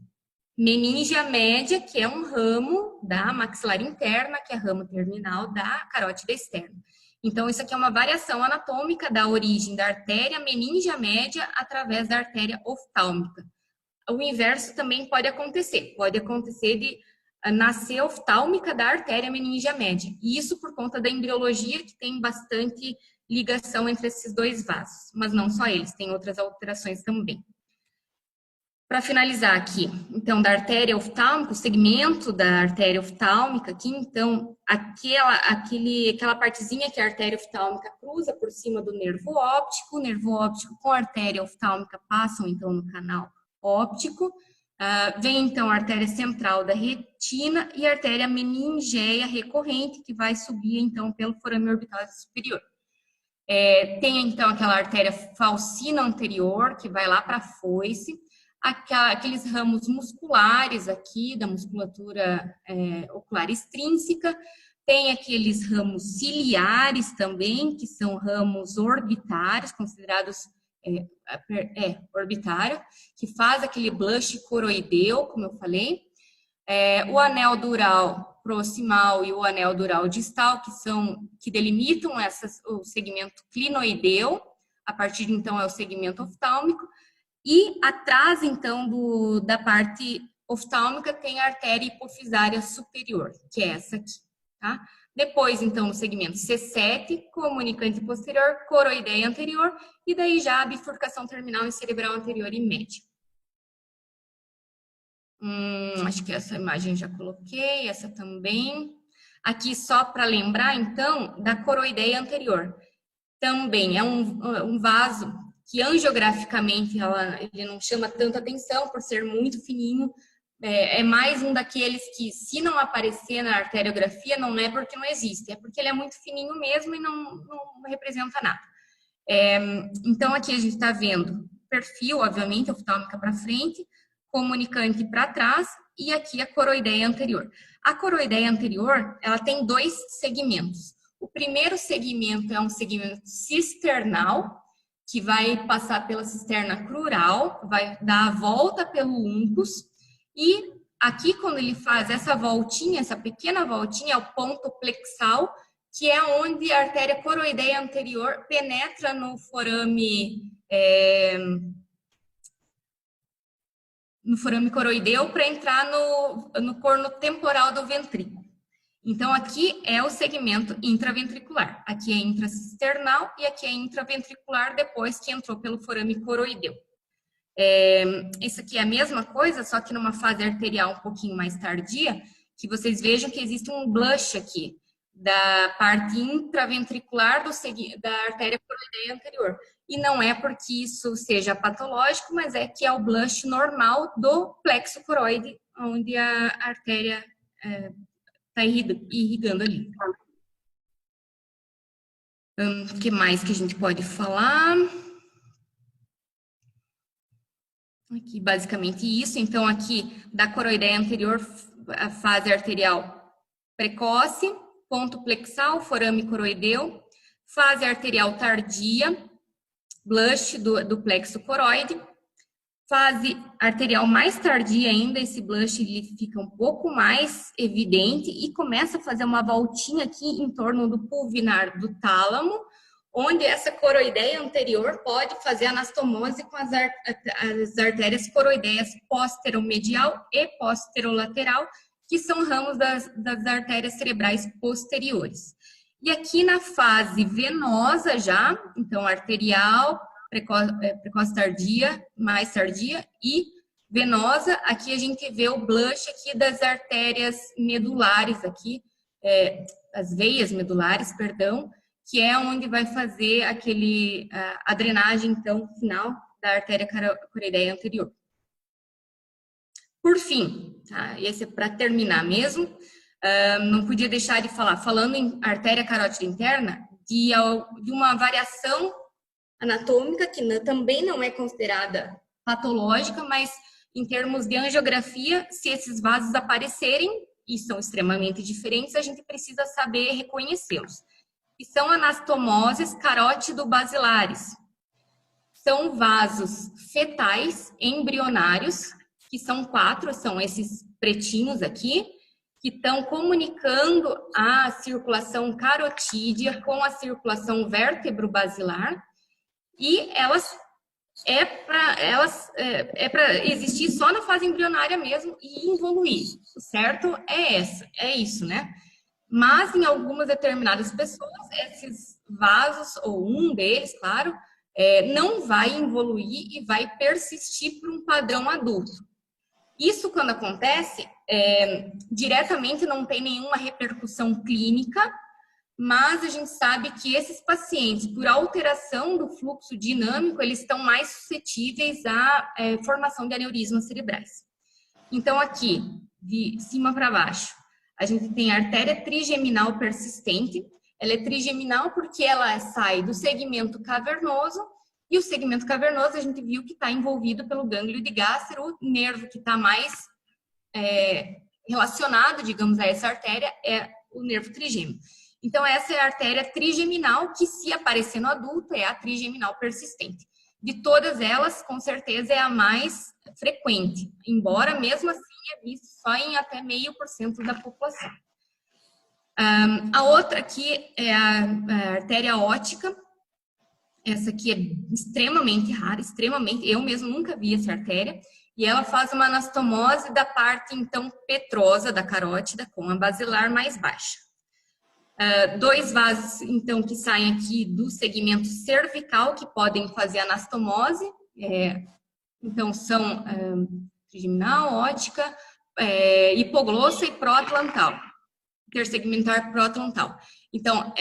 Meningia média, que é um ramo da maxilar interna, que é ramo terminal da carótida externa. Então, isso aqui é uma variação anatômica da origem da artéria meningia média através da artéria oftálmica. O inverso também pode acontecer de nascer oftálmica da artéria meningia média. E isso por conta da embriologia, que tem bastante ligação entre esses dois vasos. Mas não só eles, tem outras alterações também. Para finalizar aqui, então, da artéria oftálmica, o segmento da artéria oftálmica aqui, então, aquela partezinha que a artéria oftálmica cruza por cima do nervo óptico, o nervo óptico com a artéria oftálmica passam, então, no canal óptico, vem, então, a artéria central da retina e a artéria meningeia recorrente, que vai subir, então, pelo forame orbital superior. Tem, então, aquela artéria falcina anterior, que vai lá para a foice, aqueles ramos musculares aqui, da musculatura ocular extrínseca, tem aqueles ramos ciliares também, que são ramos orbitários, considerados orbitário, que faz aquele blush coroideu, como eu falei. O anel dural proximal e o anel dural distal, que delimitam o segmento clinoideu, a partir de então é o segmento oftálmico, e atrás então da parte oftálmica tem a artéria hipofisária superior, que é essa aqui, tá? Depois, então, no segmento C7, comunicante posterior, coroideia anterior, e daí já a bifurcação terminal em cerebral anterior e média. Acho que essa imagem já coloquei, essa também. Aqui só para lembrar, então, da coroideia anterior. Também é um vaso que angiograficamente ele não chama tanta atenção por ser muito fininho. É mais um daqueles que, se não aparecer na arteriografia, não é porque não existe, é porque ele é muito fininho mesmo e não representa nada. Então, aqui a gente está vendo perfil, obviamente, oftálmica para frente, comunicante para trás e aqui a coroideia anterior. A coroideia anterior, ela tem dois segmentos. O primeiro segmento é um segmento cisternal, que vai passar pela cisterna crural, vai dar a volta pelo uncus, e aqui quando ele faz essa voltinha, essa pequena voltinha, é o ponto plexal, que é onde a artéria coroideia anterior penetra no forame coroideu para entrar no corno temporal do ventrículo. Então, aqui é o segmento intraventricular. Aqui é intracisternal e aqui é intraventricular depois que entrou pelo forame coroideu. Isso aqui é a mesma coisa, só que numa fase arterial um pouquinho mais tardia, que vocês vejam que existe um blush aqui da parte intraventricular da artéria coroideia anterior. E não é porque isso seja patológico, mas é que é o blush normal do plexo coroide, onde a artéria está irrigando ali. O que mais que a gente pode falar? Aqui, basicamente isso. Então, aqui, da coroideia anterior, a fase arterial precoce, ponto plexal, forame coroideu, fase arterial tardia, blush do plexo coroide, fase arterial mais tardia ainda, esse blush ele fica um pouco mais evidente e começa a fazer uma voltinha aqui em torno do pulvinar do tálamo, onde essa coroideia anterior pode fazer anastomose com as artérias coroideias posteromedial e posterolateral, que são ramos das artérias cerebrais posteriores. E aqui na fase venosa já, então arterial, precoce tardia, mais tardia e venosa, aqui a gente vê o blush aqui das artérias medulares aqui, as veias medulares, perdão, que é onde vai fazer a drenagem, então, final da artéria coroideia anterior. Por fim, tá? Esse é para terminar mesmo, não podia deixar de falar, falando em artéria carótida interna, de uma variação anatômica, que também não é considerada patológica, mas em termos de angiografia, se esses vasos aparecerem, e são extremamente diferentes, a gente precisa saber reconhecê-los. E são anastomoses carótido-basilares. São vasos fetais, embrionários, que são 4, são esses pretinhos aqui, que estão comunicando a circulação carotídea com a circulação vértebro-basilar, e elas é para existir só na fase embrionária mesmo e evoluir. O certo é isso, né? Mas em algumas determinadas pessoas, esses vasos, ou um deles, claro, não vai evoluir e vai persistir para um padrão adulto. Isso, quando acontece, diretamente não tem nenhuma repercussão clínica, mas a gente sabe que esses pacientes, por alteração do fluxo dinâmico, eles estão mais suscetíveis à formação de aneurismas cerebrais. Então, aqui, de cima para baixo, a gente tem a artéria trigeminal persistente. Ela é trigeminal porque ela sai do segmento cavernoso, e o segmento cavernoso a gente viu que está envolvido pelo gânglio de Gasser, o nervo que está mais relacionado, digamos, a essa artéria é o nervo trigêmeo. Então, essa é a artéria trigeminal, que se aparecer no adulto é a trigeminal persistente. De todas elas, com certeza, é a mais frequente, embora mesmo assim é vista só em até 0,5% da população. A outra aqui é a artéria óptica. Essa aqui é extremamente rara, eu mesmo nunca vi essa artéria, e ela faz uma anastomose da parte, então, petrosa da carótida com a basilar mais baixa. 2 vasos, então, que saem aqui do segmento cervical, que podem fazer anastomose, então, são trigeminal, ótica, hipoglossa e pró-atlantal, intersegmentar pró-atlantal. Então,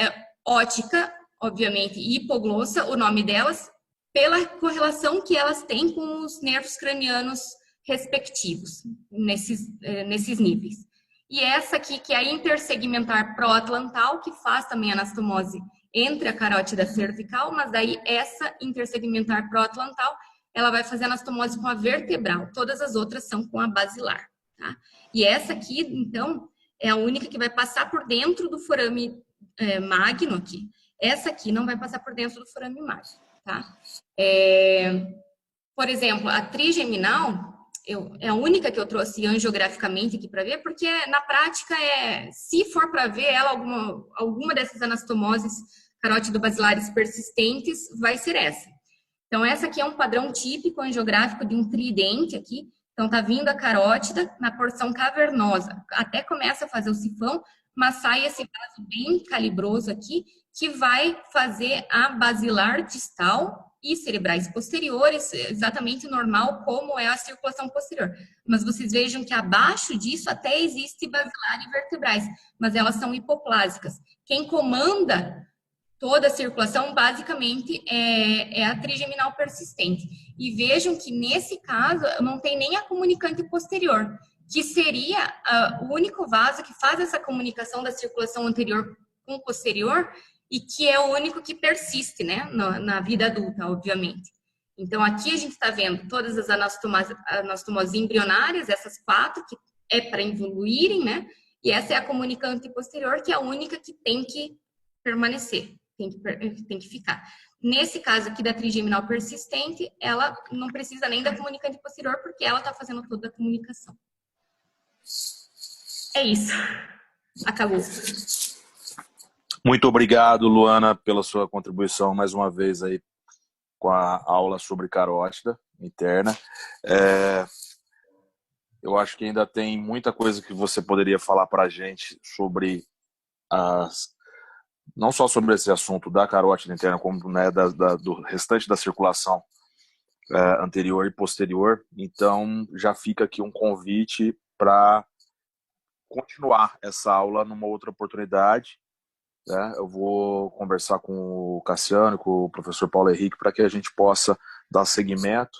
ótica, obviamente, e hipoglossa, o nome delas, pela correlação que elas têm com os nervos cranianos respectivos, nesses níveis. E essa aqui, que é a intersegmentar pró-atlantal, que faz também anastomose entre a carótida cervical, mas daí essa intersegmentar pró-atlantal, ela vai fazer anastomose com a vertebral. Todas as outras são com a basilar, tá? E essa aqui, então, é a única que vai passar por dentro do forame magno aqui. Essa aqui não vai passar por dentro do forame magno, tá? Por exemplo, a trigeminal é a única que eu trouxe angiograficamente aqui para ver, porque na prática se for para ver ela, alguma dessas anastomoses carótido-basilares persistentes, vai ser essa. Então, essa aqui é um padrão típico angiográfico de um tridente aqui. Então, tá vindo a carótida na porção cavernosa. Até começa a fazer o sifão, mas sai esse vaso bem calibroso aqui, que vai fazer a basilar distal e cerebrais posteriores, exatamente normal como é a circulação posterior. Mas vocês vejam que abaixo disso até existe basilar e vertebrais, mas elas são hipoplásicas. Quem comanda toda a circulação, basicamente, é a trigeminal persistente. E vejam que, nesse caso, não tem nem a comunicante posterior, que seria o único vaso que faz essa comunicação da circulação anterior com posterior e que é o único que persiste, né, na vida adulta, obviamente. Então, aqui a gente está vendo todas as anastomoses embrionárias, essas 4, que é para evoluírem, né, e essa é a comunicante posterior, que é a única que tem que permanecer, tem que ficar. Nesse caso aqui da trigeminal persistente, ela não precisa nem da comunicante posterior, porque ela está fazendo toda a comunicação. É isso. Acabou. Muito obrigado, Luana, pela sua contribuição mais uma vez aí com a aula sobre carótida interna. Eu acho que ainda tem muita coisa que você poderia falar para a gente sobre não só sobre esse assunto da carótida interna, como, né, do restante da circulação anterior e posterior. Então, já fica aqui um convite para continuar essa aula numa outra oportunidade. Né? Eu vou conversar com o Cassiano, com o professor Paulo Henrique, para que a gente possa dar seguimento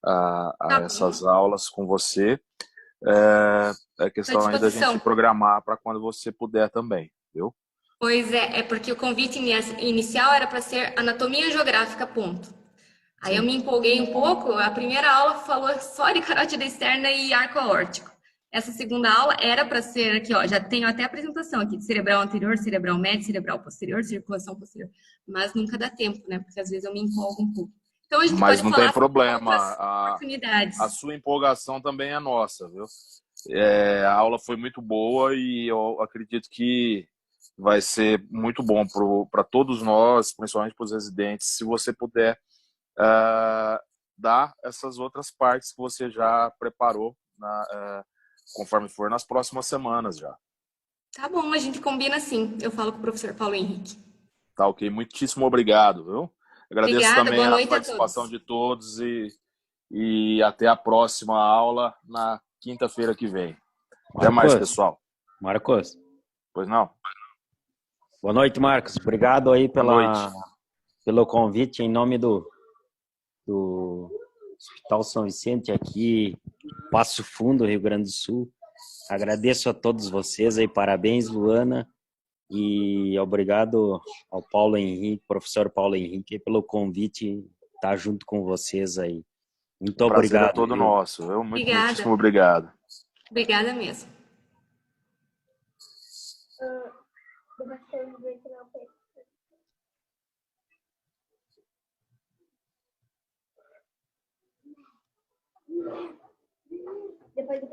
a essas aulas com você. É questão aí da gente programar para quando você puder também, viu? Pois é porque o convite inicial era para ser anatomia geográfica, ponto. Aí eu me empolguei um pouco, a primeira aula falou só de carótida externa e arco aórtico. Essa segunda aula era para ser aqui, ó, já tenho até a apresentação aqui, de cerebral anterior, cerebral médio, cerebral posterior, circulação posterior. Mas nunca dá tempo, né? Porque às vezes eu me empolgo um pouco. Então a gente Mas pode não falar tem problema, oportunidades. A sua empolgação também é nossa, viu? A aula foi muito boa e eu acredito que vai ser muito bom para todos nós, principalmente para os residentes, se você puder dar essas outras partes que você já preparou conforme for nas próximas semanas já. Tá bom, a gente combina assim. Eu falo com o professor Paulo Henrique. Tá ok, muitíssimo obrigado, viu? Agradeço Obrigada, também boa a noite participação a todos. de todos e até a próxima aula na quinta-feira que vem. Até mais, pessoal. Marcos. Pois não? Boa noite, Marcos. Obrigado aí pelo convite em nome do Hospital São Vicente aqui, Passo Fundo, Rio Grande do Sul. Agradeço a todos vocês aí, parabéns, Luana, e obrigado ao Paulo Henrique, professor Paulo Henrique, pelo convite estar junto com vocês aí. Muito obrigado. O prazer é todo nosso, viu? Muitíssimo obrigado. Obrigada mesmo. Depois